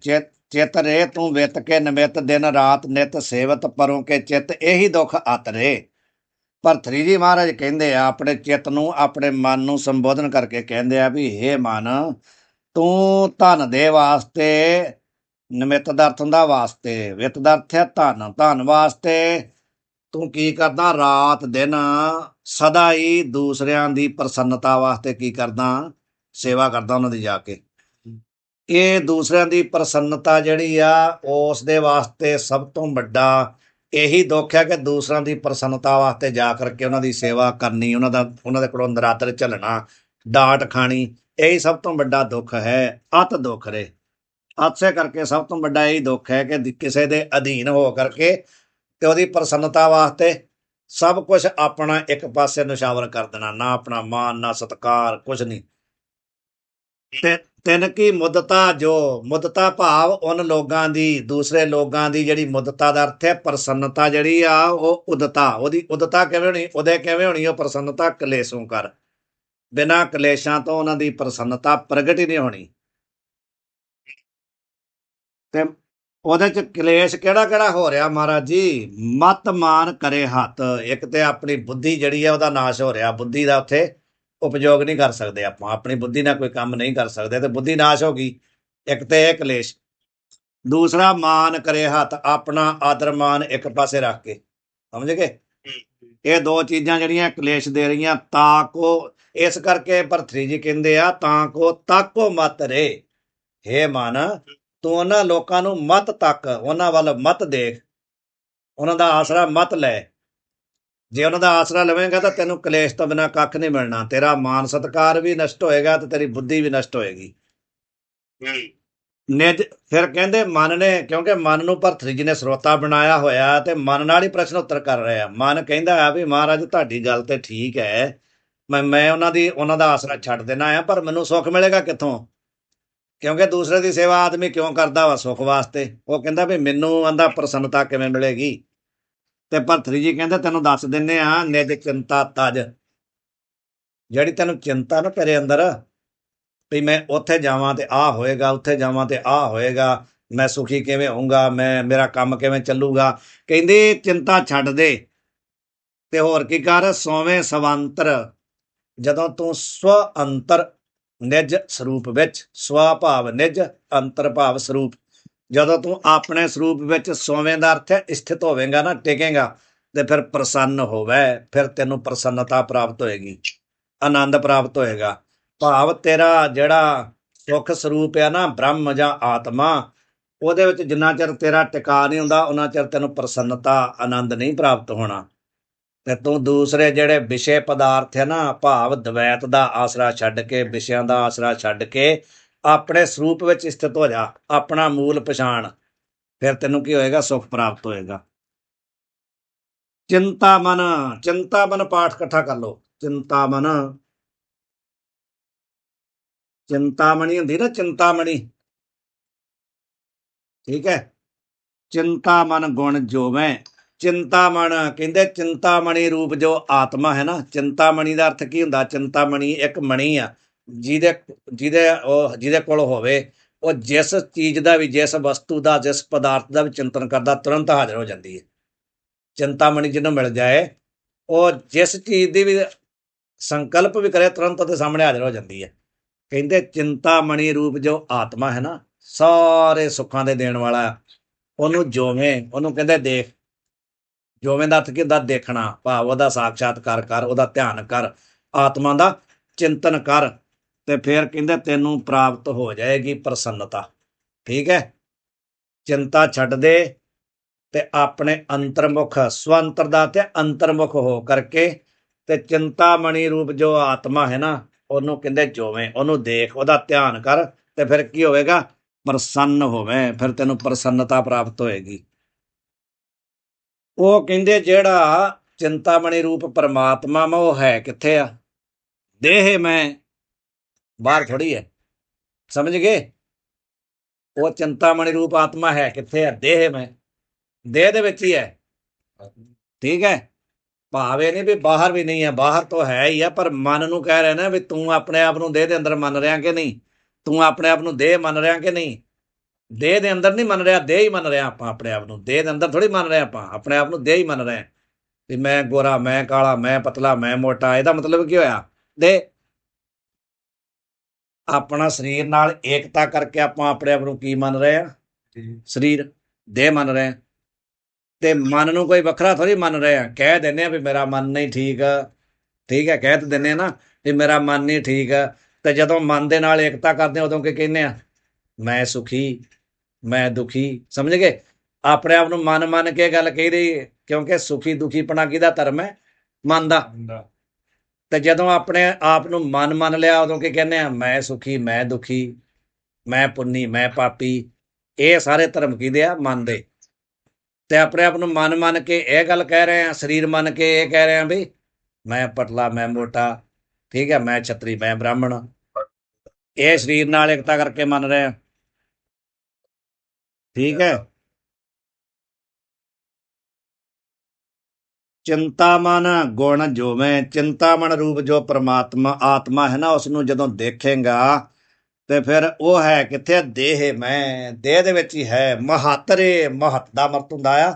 चित रे तू वित के निमित दिन रात नित सेवत परों के चित यही दुख अत रे। ਭਰਤਰੀ ਜੀ ਮਹਾਰਾਜ ਕਹਿੰਦੇ ਆ ਆਪਣੇ ਚਿੱਤ ਨੂੰ ਆਪਣੇ ਮਨ ਨੂੰ ਸੰਬੋਧਨ ਕਰਕੇ ਕਹਿੰਦੇ ਆ ਵੀ ਹੇ ਮਨ ਤੂੰ ਧਨ ਦੇ ਵਾਸਤੇ ਨਿਮਿਤ ਦਾ ਅਰਥ ਹੁੰਦਾ ਵਾਸਤੇ, ਵਿੱਤ ਦਾ ਅਰਥ ਹੈ ਧਨ, ਧਨ ਵਾਸਤੇ ਤੂੰ ਕੀ ਕਰਦਾ ਰਾਤ ਦਿਨ ਸਦਾ ਹੀ ਦੂਸਰਿਆਂ ਦੀ ਪ੍ਰਸੰਨਤਾ ਵਾਸਤੇ ਕੀ ਕਰਦਾ ਸੇਵਾ ਕਰਦਾ ਉਹਨਾਂ ਦੀ ਜਾ ਕੇ। ਇਹ ਦੂਸਰਿਆਂ ਦੀ ਪ੍ਰਸੰਨਤਾ ਜਿਹੜੀ ਆ ਉਸ ਦੇ ਵਾਸਤੇ ਸਭ ਤੋਂ ਵੱਡਾ ਇਹੀ ਦੁੱਖ ਹੈ ਕਿ ਦੂਸਰਿਆਂ ਦੀ ਪ੍ਰਸੰਨਤਾ ਵਾਸਤੇ ਜਾ ਕਰਕੇ ਉਹਨਾਂ ਦੀ ਸੇਵਾ ਕਰਨੀ, ਉਹਨਾਂ ਦੇ ਕੋਲੋਂ ਨਰਾਦਰ ਝੱਲਣਾ, ਡਾਂਟ ਖਾਣੀ, ਇਹੀ ਸਭ ਤੋਂ ਵੱਡਾ ਦੁੱਖ ਹੈ। ਅਤ ਦੁੱਖ ਰੇ, ਅਤਸੇ ਕਰਕੇ ਸਭ ਤੋਂ ਵੱਡਾ ਇਹੀ ਦੁੱਖ ਹੈ ਕਿ ਕਿਸੇ ਦੇ ਅਧੀਨ ਹੋ ਕਰਕੇ ਤੇ ਉਹਦੀ ਪ੍ਰਸੰਨਤਾ ਵਾਸਤੇ ਸਭ ਕੁਝ ਆਪਣਾ ਇੱਕ ਪਾਸੇ ਨਿਸ਼ਾਵਰ ਕਰ ਦੇਣਾ, ਨਾ ਆਪਣਾ ਮਾਨ ਨਾ ਸਤਿਕਾਰ ਕੁਝ ਨਹੀਂ। ਤੇ ਤਿੰਨ ਕੀ ਮੁੱਦਤਾ, ਜੋ ਮੁੱਦਤਾ ਭਾਵ ਉਹਨਾਂ ਲੋਕਾਂ ਦੀ, ਦੂਸਰੇ ਲੋਕਾਂ ਦੀ ਜਿਹੜੀ ਮੁੱਦਤਾ ਦਾ ਅਰਥ ਹੈ ਪ੍ਰਸੰਨਤਾ ਜਿਹੜੀ ਆ ਉਹ ਉਦਤਾ, ਉਹਦੀ ਉਦਤਾ ਕਿਵੇਂ ਹੋਣੀ, ਉਦੇ ਕਿਵੇਂ ਹੋਣੀ ਉਹ ਪ੍ਰਸੰਨਤਾ ਕਲੇਸ਼ੋਂ ਕਰ, ਬਿਨਾਂ ਕਲੇਸ਼ਾਂ ਤੋਂ ਉਹਨਾਂ ਦੀ ਪ੍ਰਸੰਨਤਾ ਪ੍ਰਗਟ ਹੀ ਨਹੀਂ ਹੋਣੀ। ਤੇ ਉਹਦੇ ਚ ਕਲੇਸ਼ ਕਿਹੜਾ ਕਿਹੜਾ ਹੋ ਰਿਹਾ ਮਹਾਰਾਜ ਜੀ, ਮਤ ਮਾਨ ਕਰੇ ਹੱਥ, ਇੱਕ ਤੇ ਆਪਣੀ ਬੁੱਧੀ ਜਿਹੜੀ ਆ ਉਹਦਾ ਨਾਸ਼ ਹੋ ਰਿਹਾ, ਬੁੱਧੀ ਦਾ ਉੱਥੇ ਉਪਯੋਗ ਨਹੀਂ ਕਰ ਸਕਦੇ ਆਪਾਂ, ਆਪਣੀ ਬੁੱਧੀ ਨਾਲ ਕੋਈ ਕੰਮ ਨਹੀਂ ਕਰ ਸਕਦੇ ਤੇ ਬੁੱਧੀ ਨਾਸ਼ ਹੋ ਗਈ, ਇੱਕ ਤੇ ਇਹ ਕਲੇਸ਼। ਦੂਸਰਾ ਮਾਨ ਕਰੇ ਹੱਥ, ਆਪਣਾ ਆਦਰ ਮਾਨ ਇੱਕ ਪਾਸੇ ਰੱਖ ਕੇ, ਸਮਝ ਗਏ। ਇਹ ਦੋ ਚੀਜ਼ਾਂ ਜਿਹੜੀਆਂ ਕਲੇਸ਼ ਦੇ ਰਹੀਆਂ। ਤਾਂ ਕੋ, ਇਸ ਕਰਕੇ ਭਰਤਰੀ ਜੀ ਕਹਿੰਦੇ ਆ ਤਾਂ ਕੋ ਤਾਕੋ ਮਤ ਰੇ, ਹੇ ਮਨ ਤੂੰ ਉਹਨਾਂ ਲੋਕਾਂ ਨੂੰ ਮਤ ਤੱਕ, ਉਹਨਾਂ ਵੱਲ ਮਤ ਦੇਖ, ਉਹਨਾਂ ਦਾ ਆਸਰਾ ਮਤ ਲੈ। ਜੇ ਉਹਨਾਂ ਦਾ ਆਸਰਾ ਲਵੇਂਗਾ ਤਾਂ ਤੈਨੂੰ ਕਲੇਸ਼ ਤੋਂ ਬਿਨਾਂ ਕੱਖ ਨਹੀਂ ਮਿਲਣਾ, ਤੇਰਾ ਮਾਨ ਸਤਿਕਾਰ ਵੀ ਨਸ਼ਟ ਹੋਏਗਾ ਤੇ ਤੇਰੀ ਬੁੱਧੀ ਵੀ ਨਸ਼ਟ ਹੋਏਗੀ। ਨਿਜ ਫਿਰ ਕਹਿੰਦੇ ਮਨ ਨੇ, ਕਿਉਂਕਿ ਮਨ ਨੂੰ ਭਰਤਰੀ ਜੀ ਨੇ ਸਰੋਤਾ ਬਣਾਇਆ ਹੋਇਆ ਤੇ ਮਨ ਨਾਲ ਹੀ ਪ੍ਰਸ਼ਨ ਉੱਤਰ ਕਰ ਰਿਹਾ। ਮਨ ਕਹਿੰਦਾ ਆ ਵੀ ਮਹਾਰਾਜ ਤੁਹਾਡੀ ਗੱਲ ਤੇ ਠੀਕ ਹੈ, ਮੈਂ ਉਹਨਾਂ ਦਾ ਆਸਰਾ ਛੱਡ ਦੇਣਾ ਆ, ਪਰ ਮੈਨੂੰ ਸੁੱਖ ਮਿਲੇਗਾ ਕਿੱਥੋਂ, ਕਿਉਂਕਿ ਦੂਸਰੇ ਦੀ ਸੇਵਾ ਆਦਮੀ ਕਿਉਂ ਕਰਦਾ ਵਾ, ਸੁੱਖ ਵਾਸਤੇ। ਉਹ ਕਹਿੰਦਾ ਵੀ ਮੈਨੂੰ ਆਂਦਾ ਪ੍ਰਸੰਨਤਾ ਕਿਵੇਂ ਮਿਲੇਗੀ। ਤੇ ਭਰਤਰੀ ਜੀ ਕਹਿੰਦੇ ਤੈਨੂੰ ਦੱਸ ਦਿੰਦੇ ਆ, ਨਿਜ ਚਿੰਤਾ ਤਜ, ਜਿਹੜੀ ਤੈਨੂੰ ਚਿੰਤਾ ਨਾ ਤੇਰੇ ਅੰਦਰ ਵੀ ਮੈਂ ਉੱਥੇ ਜਾਵਾਂ ਤੇ ਆਹ ਹੋਏਗਾ, ਉੱਥੇ ਜਾਵਾਂ ਤੇ ਆਹ ਹੋਏਗਾ, ਮੈਂ ਸੁਖੀ ਕਿਵੇਂ ਹੋਊਂਗਾ, ਮੇਰਾ ਕੰਮ ਕਿਵੇਂ ਚੱਲੂਗਾ, ਕਹਿੰਦੇ ਚਿੰਤਾ ਛੱਡ ਦੇ ਤੇ ਹੋਰ ਕੀ ਕਰ, ਸੋਵੇਂ ਸਵੰਤਰ, ਜਦੋਂ ਤੂੰ ਸਵ ਅੰਤਰ ਨਿਜ ਸਰੂਪ ਵਿੱਚ, ਸਵਾ ਭਾਵ ਨਿਜ, ਅੰਤਰ ਭਾਵ ਸਰੂਪ, ਜਦੋਂ ਤੂੰ ਆਪਣੇ ਸਰੂਪ ਵਿੱਚ ਸੋਵੇਂ ਦਾ ਅਰਥ ਹੈ ਸਥਿਤ ਹੋਵੇਗਾ ਨਾ, ਟਿਕੇਗਾ, ਤੇ ਫਿਰ ਪ੍ਰਸੰਨ ਹੋਵੇ, ਫਿਰ ਤੈਨੂੰ ਪ੍ਰਸੰਨਤਾ ਪ੍ਰਾਪਤ ਹੋਏਗੀ, ਆਨੰਦ ਪ੍ਰਾਪਤ ਹੋਏਗਾ। ਭਾਵ ਤੇਰਾ ਜਿਹੜਾ ਸੁੱਖ ਸਰੂਪ ਆ ਨਾ, ਬ੍ਰਹਮ ਜਾਂ ਆਤਮਾ, ਉਹਦੇ ਵਿੱਚ ਜਿੰਨਾ ਚਿਰ ਤੇਰਾ ਟਿਕਾ ਨਹੀਂ ਹੁੰਦਾ ਉਹਨਾਂ ਚਿਰ ਤੈਨੂੰ ਪ੍ਰਸੰਨਤਾ ਆਨੰਦ ਨਹੀਂ ਪ੍ਰਾਪਤ ਹੋਣਾ। ਤੇ ਤੂੰ ਦੂਸਰੇ ਜਿਹੜੇ ਵਿਸ਼ੇ ਪਦਾਰਥ ਹੈ ਨਾ, ਭਾਵ ਦਵੈਤ ਦਾ ਆਸਰਾ ਛੱਡ ਕੇ, ਵਿਸ਼ਿਆਂ ਦਾ ਆਸਰਾ ਛੱਡ ਕੇ ਆਪਣੇ ਸਰੂਪ ਵਿੱਚ ਸਥਿਤ ਹੋ ਜਾ, ਆਪਣਾ ਮੂਲ ਪਛਾਣ, ਫਿਰ ਤੈਨੂੰ ਕੀ ਹੋਏਗਾ, ਸੁੱਖ ਪ੍ਰਾਪਤ ਹੋਏਗਾ। ਚਿੰਤਾਮਨ, ਚਿੰਤਾਮਨ ਪਾਠ ਇਕੱਠਾ ਕਰ ਲਓ, ਚਿੰਤਾਮਨ, ਚਿੰਤਾਮਣੀ ਹੁੰਦੀ ਨਾ, ਚਿੰਤਾਮਣੀ, ਠੀਕ ਹੈ। ਚਿੰਤਾਮਨ ਗੁਣ ਜੋਵੇਂ, ਚਿੰਤਾਮਣ ਕਹਿੰਦੇ ਚਿੰਤਾਮਣੀ ਰੂਪ ਜੋ ਆਤਮਾ ਹੈ ਨਾ, ਚਿੰਤਾਮਣੀ ਦਾ ਅਰਥ ਕੀ ਹੁੰਦਾ, ਚਿੰਤਾਮਣੀ ਇੱਕ ਮਣੀ ਆ, ਜਿਹਦੇ ਕੋਲ ਹੋਵੇ, ਉਹ ਜਿਸ ਚੀਜ਼ ਦਾ ਵੀ, ਜਿਸ ਵਸਤੂ ਦਾ, ਜਿਸ ਪਦਾਰਥ ਦਾ ਵੀ ਚਿੰਤਨ ਕਰਦਾ ਤੁਰੰਤ ਹਾਜ਼ਰ ਹੋ ਜਾਂਦੀ ਹੈ। ਚਿੰਤਾਮਣੀ ਜਿਹਨੂੰ ਮਿਲ ਜਾਏ, ਉਹ ਜਿਸ ਚੀਜ਼ ਦੀ ਵੀ ਸੰਕਲਪ ਵੀ ਕਰੇ ਤੁਰੰਤ ਉਹਦੇ ਸਾਹਮਣੇ ਹਾਜ਼ਰ ਹੋ ਜਾਂਦੀ ਹੈ। ਕਹਿੰਦੇ ਚਿੰਤਾਮਣੀ ਰੂਪ ਜੋ ਆਤਮਾ ਹੈ ਨਾ, ਸਾਰੇ ਸੁੱਖਾਂ ਦੇ ਦੇਣ ਵਾਲਾ, ਉਹਨੂੰ ਜੋਵੇਂ, ਉਹਨੂੰ ਕਹਿੰਦੇ ਦੇਖ। ਜੋਵੇਂ ਦਾ ਅਰਥ ਕੀ ਹੁੰਦਾ, ਦੇਖਣਾ, ਭਾਵ ਉਹਦਾ ਸਾਖਸ਼ਾਤਕਾਰ ਕਰ, ਉਹਦਾ ਧਿਆਨ ਕਰ, ਆਤਮਾ ਦਾ ਚਿੰਤਨ ਕਰ, ਤੇ ਫਿਰ ਕਹਿੰਦੇ ਤੈਨੂੰ ਪ੍ਰਾਪਤ ਹੋ ਜਾਏਗੀ ਪ੍ਰਸੰਨਤਾ। ਠੀਕ ਹੈ, ਚਿੰਤਾ ਛੱਡ ਦੇ ਤੇ ਆਪਣੇ ਅੰਤਰਮੁਖ, ਸਵੰਤਰ ਦਾ ਤੇ ਅੰਤਰਮੁਖ ਹੋ ਕਰਕੇ, ਤੇ ਚਿੰਤਾਮਣੀ ਰੂਪ ਜੋ ਆਤਮਾ ਹੈ ਨਾ, ਉਹਨੂੰ ਕਹਿੰਦੇ ਜੋਵੇਂ, ਉਹਨੂੰ ਦੇਖ, ਉਹਦਾ ਧਿਆਨ ਕਰ, ਤੇ ਫਿਰ ਕੀ ਹੋਵੇਗਾ, ਪ੍ਰਸੰਨ ਹੋਵੇ, ਫਿਰ ਤੈਨੂੰ ਪ੍ਰਸੰਨਤਾ ਪ੍ਰਾਪਤ ਹੋਏਗੀ। ਉਹ ਕਹਿੰਦੇ ਜਿਹੜਾ ਚਿੰਤਾਮਣੀ ਰੂਪ ਪਰਮਾਤਮਾ ਵਾ ਉਹ ਹੈ ਕਿੱਥੇ ਆ, ਦੇਹ ਮੈਂ, ਬਾਹਰ ਥੋੜੀ ਹੈ, ਸਮਝ ਗਏ। ਉਹ ਚਿੰਤਾਮਣੀ ਰੂਪ ਆਤਮਾ ਹੈ ਕਿੱਥੇ ਆ, ਦੇਹ ਮੈਂ, ਦੇਹ ਦੇ ਵਿੱਚ ਹੀ ਹੈ। ਠੀਕ ਹੈ, ਭਾਵ ਇਹ ਨਹੀਂ ਵੀ ਬਾਹਰ ਵੀ ਨਹੀਂ ਹੈ, ਬਾਹਰ ਤੋਂ ਹੈ ਹੀ ਆ, ਪਰ ਮਨ ਨੂੰ ਕਹਿ ਰਹੇ ਨਾ ਵੀ ਤੂੰ ਆਪਣੇ ਆਪ ਨੂੰ ਦੇਹ ਦੇ ਅੰਦਰ ਮੰਨ ਰਿਹਾ ਕਿ ਨਹੀਂ, ਤੂੰ ਆਪਣੇ ਆਪ ਨੂੰ ਦੇਹ ਮੰਨ ਰਿਹਾ ਕਿ ਨਹੀਂ। ਦੇਹ ਦੇ ਅੰਦਰ ਨਹੀਂ ਮੰਨ ਰਿਹਾ, ਦੇਹ ਹੀ ਮੰਨ ਰਿਹਾ ਆਪਾਂ ਆਪਣੇ ਆਪ ਨੂੰ। ਦੇਹ ਦੇ ਅੰਦਰ ਥੋੜੀ ਮੰਨ ਰਹੇ ਆਪਾਂ ਆਪਣੇ ਆਪ ਨੂੰ, ਦੇਹ ਹੀ ਮੰਨ ਰਹੇ ਵੀ ਮੈਂ ਗੋਰਾ, ਮੈਂ ਕਾਲਾ, ਮੈਂ ਪਤਲਾ, ਮੈਂ ਮੋਟਾ। ਇਹਦਾ ਮਤਲਬ ਕੀ ਹੋਇਆ? ਦੇਹ। ਆਪਣਾ ਸਰੀਰ ਨਾਲ ਏਕਤਾ ਕਰਕੇ ਆਪਾਂ ਆਪਣੇ ਆਪ ਨੂੰ ਕੀ ਮੰਨ ਰਹੇ ਆ? ਸਰੀਰ, ਦੇਹ ਮੰਨ ਰਹੇ ਆ। ਤੇ ਮਨ ਨੂੰ ਕੋਈ ਵੱਖਰਾ ਥੋੜੀ ਮੰਨ ਰਹੇ ਆ। ਕਹਿ ਦਿੰਦੇ ਆ ਵੀ ਮੇਰਾ ਮਨ ਨਹੀਂ ਠੀਕ, ਠੀਕ ਹੈ, ਕਹਿ ਤਾਂ ਦਿੰਦੇ ਆ ਨਾ ਵੀ ਮੇਰਾ ਮਨ ਨਹੀਂ ਠੀਕ। ਤੇ ਜਦੋਂ ਮਨ ਦੇ ਨਾਲ ਏਕਤਾ ਕਰਦੇ ਆ ਉਦੋਂ ਕੀ ਕਹਿੰਦੇ ਆ? ਮੈਂ ਸੁਖੀ, ਮੈਂ ਦੁਖੀ। ਸਮਝ ਗਏ? ਆਪਣੇ ਆਪ ਨੂੰ ਮਨ ਮੰਨ ਕੇ ਗੱਲ ਕਹੀ ਰਹੀ, ਕਿਉਂਕਿ ਸੁਖੀ ਦੁਖੀਪਣਾ ਕਿਹਦਾ ਧਰਮ ਹੈ? ਮਨ ਦਾ। ਤੇ ਜਦੋਂ ਆਪਣੇ ਆਪ ਨੂੰ ਮਨ ਮੰਨ ਲਿਆ ਉਦੋਂ ਕੀ ਕਹਿੰਦੇ ਆ? ਮੈਂ ਸੁਖੀ, ਮੈਂ ਦੁਖੀ, ਮੈਂ ਪੁੰਨੀ, ਮੈਂ ਪਾਪੀ। ਇਹ ਸਾਰੇ ਧਰਮ ਕਿਹਦੇ ਆ? ਮਨ ਦੇ। ਤੇ ਆਪਣੇ ਆਪ ਨੂੰ ਮਨ ਮੰਨ ਕੇ ਇਹ ਗੱਲ ਕਹਿ ਰਹੇ ਆ, ਸਰੀਰ ਮੰਨ ਕੇ ਇਹ ਕਹਿ ਰਹੇ ਆ ਵੀ ਮੈਂ ਪਤਲਾ, ਮੈਂ ਮੋਟਾ, ਠੀਕ ਹੈ, ਮੈਂ ਛਤਰੀ, ਮੈਂ ਬ੍ਰਾਹਮਣ। ਇਹ ਸਰੀਰ ਨਾਲ ਇਕਤਾ ਕਰਕੇ ਮੰਨ ਰਹੇ ਆ, ਠੀਕ ਹੈ। ਚਿੰਤਾਮਨ ਗੁਣ ਜੋਵੇਂ, ਚਿੰਤਾਮਨ ਰੂਪ ਜੋ ਪਰਮਾਤਮਾ ਆਤਮਾ ਹੈ ਨਾ, ਉਸ ਨੂੰ ਜਦੋਂ ਦੇਖੇਗਾ ਤੇ ਫਿਰ ਉਹ ਹੈ ਕਿੱਥੇ? ਦੇਹ। ਮੈਂ ਦੇਹ ਦੇ ਵਿੱਚ ਹੀ ਹੈ। ਮਹੱਤਰੇ, ਮਹੱਤ ਦਾ ਮਰਤ ਹੁੰਦਾ ਆ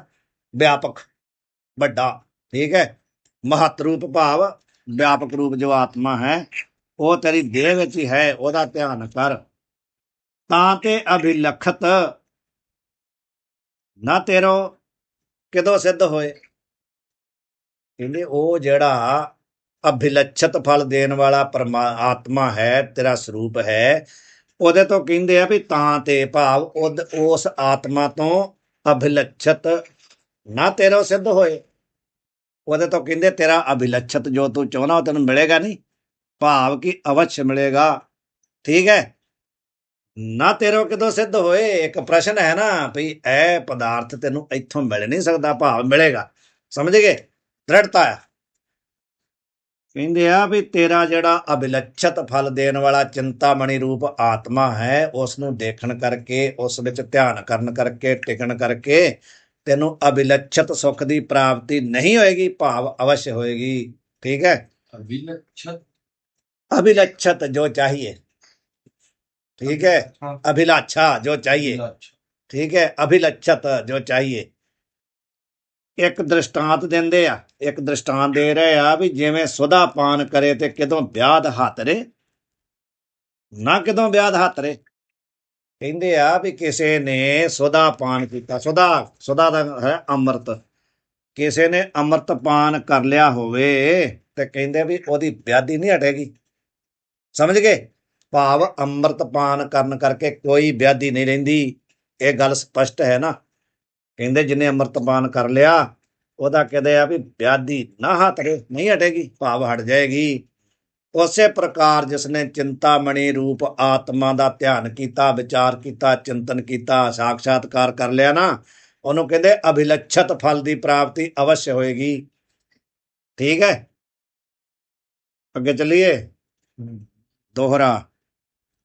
ਵਿਆਪਕ, ਵੱਡਾ, ਠੀਕ ਹੈ। ਮਹੱਤ ਰੂਪ ਭਾਵ ਵਿਆਪਕ ਰੂਪ ਜੋ ਆਤਮਾ ਹੈ ਉਹ ਤੇਰੀ ਦੇਹ ਵਿੱਚ ਹੀ ਹੈ। ਉਹਦਾ ਧਿਆਨ ਕਰ। ਤਾਂ ਤੇ ਅਭਿਲਖਤ ਨਾ ਤੇਰੋ ਕਿਦੋਂ ਸਿੱਧ ਹੋਏ। ਕਹਿੰਦੇ ਉਹ ਜਿਹੜਾ ਅਭਿਲੱਛਤ ਫਲ ਦੇਣ ਵਾਲਾ ਆਤਮਾ ਹੈ, ਤੇਰਾ ਸਰੂਪ ਹੈ, ਉਹਦੇ ਤੋਂ ਕਹਿੰਦੇ ਆ ਵੀ ਤਾਂ ਤੇ ਭਾਵ ਉਸ ਆਤਮਾ ਤੋਂ ਅਭਿਲੱਛਤ ਨਾ ਤੇਰੋ ਸਿੱਧ ਹੋਏ। ਉਹਦੇ ਤੋਂ ਕਹਿੰਦੇ ਤੇਰਾ ਅਭਿਲੱਛਤ ਜੋ ਤੂੰ ਚਾਹੁੰਦਾ ਉਹ ਤੈਨੂੰ ਮਿਲੇਗਾ ਨਹੀਂ, ਭਾਵ ਕਿ ਅਵਸ਼ ਮਿਲੇਗਾ, ਠੀਕ ਹੈ। ਨਾ ਤੇਰੋ ਕਿਦੋਂ ਸਿੱਧ ਹੋਏ। ਇੱਕ ਪ੍ਰਸ਼ਨ ਹੈ ਨਾ ਵੀ ਇਹ ਪਦਾਰਥ ਤੈਨੂੰ ਇੱਥੋਂ ਮਿਲ ਨਹੀਂ ਸਕਦਾ, ਭਾਵ ਮਿਲੇਗਾ। ਸਮਝ ਗਏ? ਦ੍ਰਿੜਤਾ ਆ। ਕਹਿੰਦੇ ਆ ਵੀ ਤੇਰਾ ਜਿਹੜਾ ਅਭਿਲੱਛਤ ਫਲ ਦੇਣ ਵਾਲਾ ਚਿੰਤਾਮਣੀ ਰੂਪ ਆਤਮਾ ਹੈ, ਉਸ ਨੂੰ ਦੇਖਣ ਕਰਕੇ, ਉਸ ਵਿੱਚ ਧਿਆਨ ਕਰਨ ਕਰਕੇ, ਟਿਕਣ ਕਰਕੇ ਤੈਨੂੰ ਅਭਿਲੱਛਤ ਸੁੱਖ ਦੀ ਪ੍ਰਾਪਤੀ ਨਹੀਂ ਹੋਏਗੀ, ਭਾਵ ਅਵश्य ਹੋਏਗੀ, ਠੀਕ ਹੈ। अभिलक्षत जो चाहिए, ठीक है। अभिलाषा जो चाहिए, ठीक है। अभिलक्षत जो चाहिए। ਇੱਕ ਦ੍ਰਿਸ਼ਟਾਂਤ ਦਿੰਦੇ ਆ, ਇੱਕ ਦ੍ਰਿਸ਼ਟਾਂਤ ਦੇ ਰਹੇ ਆ ਵੀ ਜਿਵੇਂ ਸੁਦਾ ਪਾਨ ਕਰੇ ਤੇ ਕਿਦੋਂ ਵਿਆਧ ਹੱਤਰੇ, ਨਾ ਕਿਦੋਂ ਵਿਆਧ ਹੱਤਰੇ। ਕਹਿੰਦੇ ਆ ਵੀ ਕਿਸੇ ਨੇ ਸੁਦਾ ਪਾਨ ਕੀਤਾ, ਸੁਦਾ ਦਾ ਹੈ ਅੰਮ੍ਰਿਤ, ਕਿਸੇ ਨੇ ਅੰਮ੍ਰਿਤ ਪਾਨ ਕਰ ਲਿਆ ਹੋਵੇ ਤੇ ਕਹਿੰਦੇ ਵੀ ਉਹਦੀ ਵਿਆਧੀ ਨਹੀਂ ਹਟੇਗੀ। ਸਮਝ ਗਏ? ਭਾਵ ਅੰਮ੍ਰਿਤ ਪਾਨ ਕਰਨ ਕਰਕੇ ਕੋਈ ਵਿਆਧੀ ਨਹੀਂ ਰਹਿੰਦੀ। ਇਹ ਗੱਲ ਸਪਸ਼ਟ ਹੈ ਨਾ। ਕਹਿੰਦੇ ਜਿਹਨੇ ਅੰਮ੍ਰਿਤ ਪਾਨ ਕਰ ਲਿਆ ਉਹਦਾ ਕਹਿੰਦੇ ਆ ਵੀ ਵਿਆਧੀ ਨਾ ਹਟੇ, ਨਹੀਂ ਹਟੇਗੀ, ਭਾਵ ਹਟ ਜਾਏਗੀ। ਉਸੇ ਪ੍ਰਕਾਰ ਜਿਸਨੇ ਚਿੰਤਾਮਣੀ ਰੂਪ ਆਤਮਾ ਦਾ ਧਿਆਨ ਕੀਤਾ, ਵਿਚਾਰ ਕੀਤਾ, ਚਿੰਤਨ ਕੀਤਾ, ਸਾਖਸ਼ਾਤਕਾਰ ਕਰ ਲਿਆ ਨਾ, ਉਹਨੂੰ ਕਹਿੰਦੇ ਅਭਿਲੱਛਤ ਫਲ ਦੀ ਪ੍ਰਾਪਤੀ ਅਵश्य ਹੋਏਗੀ, ਠੀਕ ਹੈ। ਅੱਗੇ ਚੱਲੀਏ। ਦੋਹਰਾ।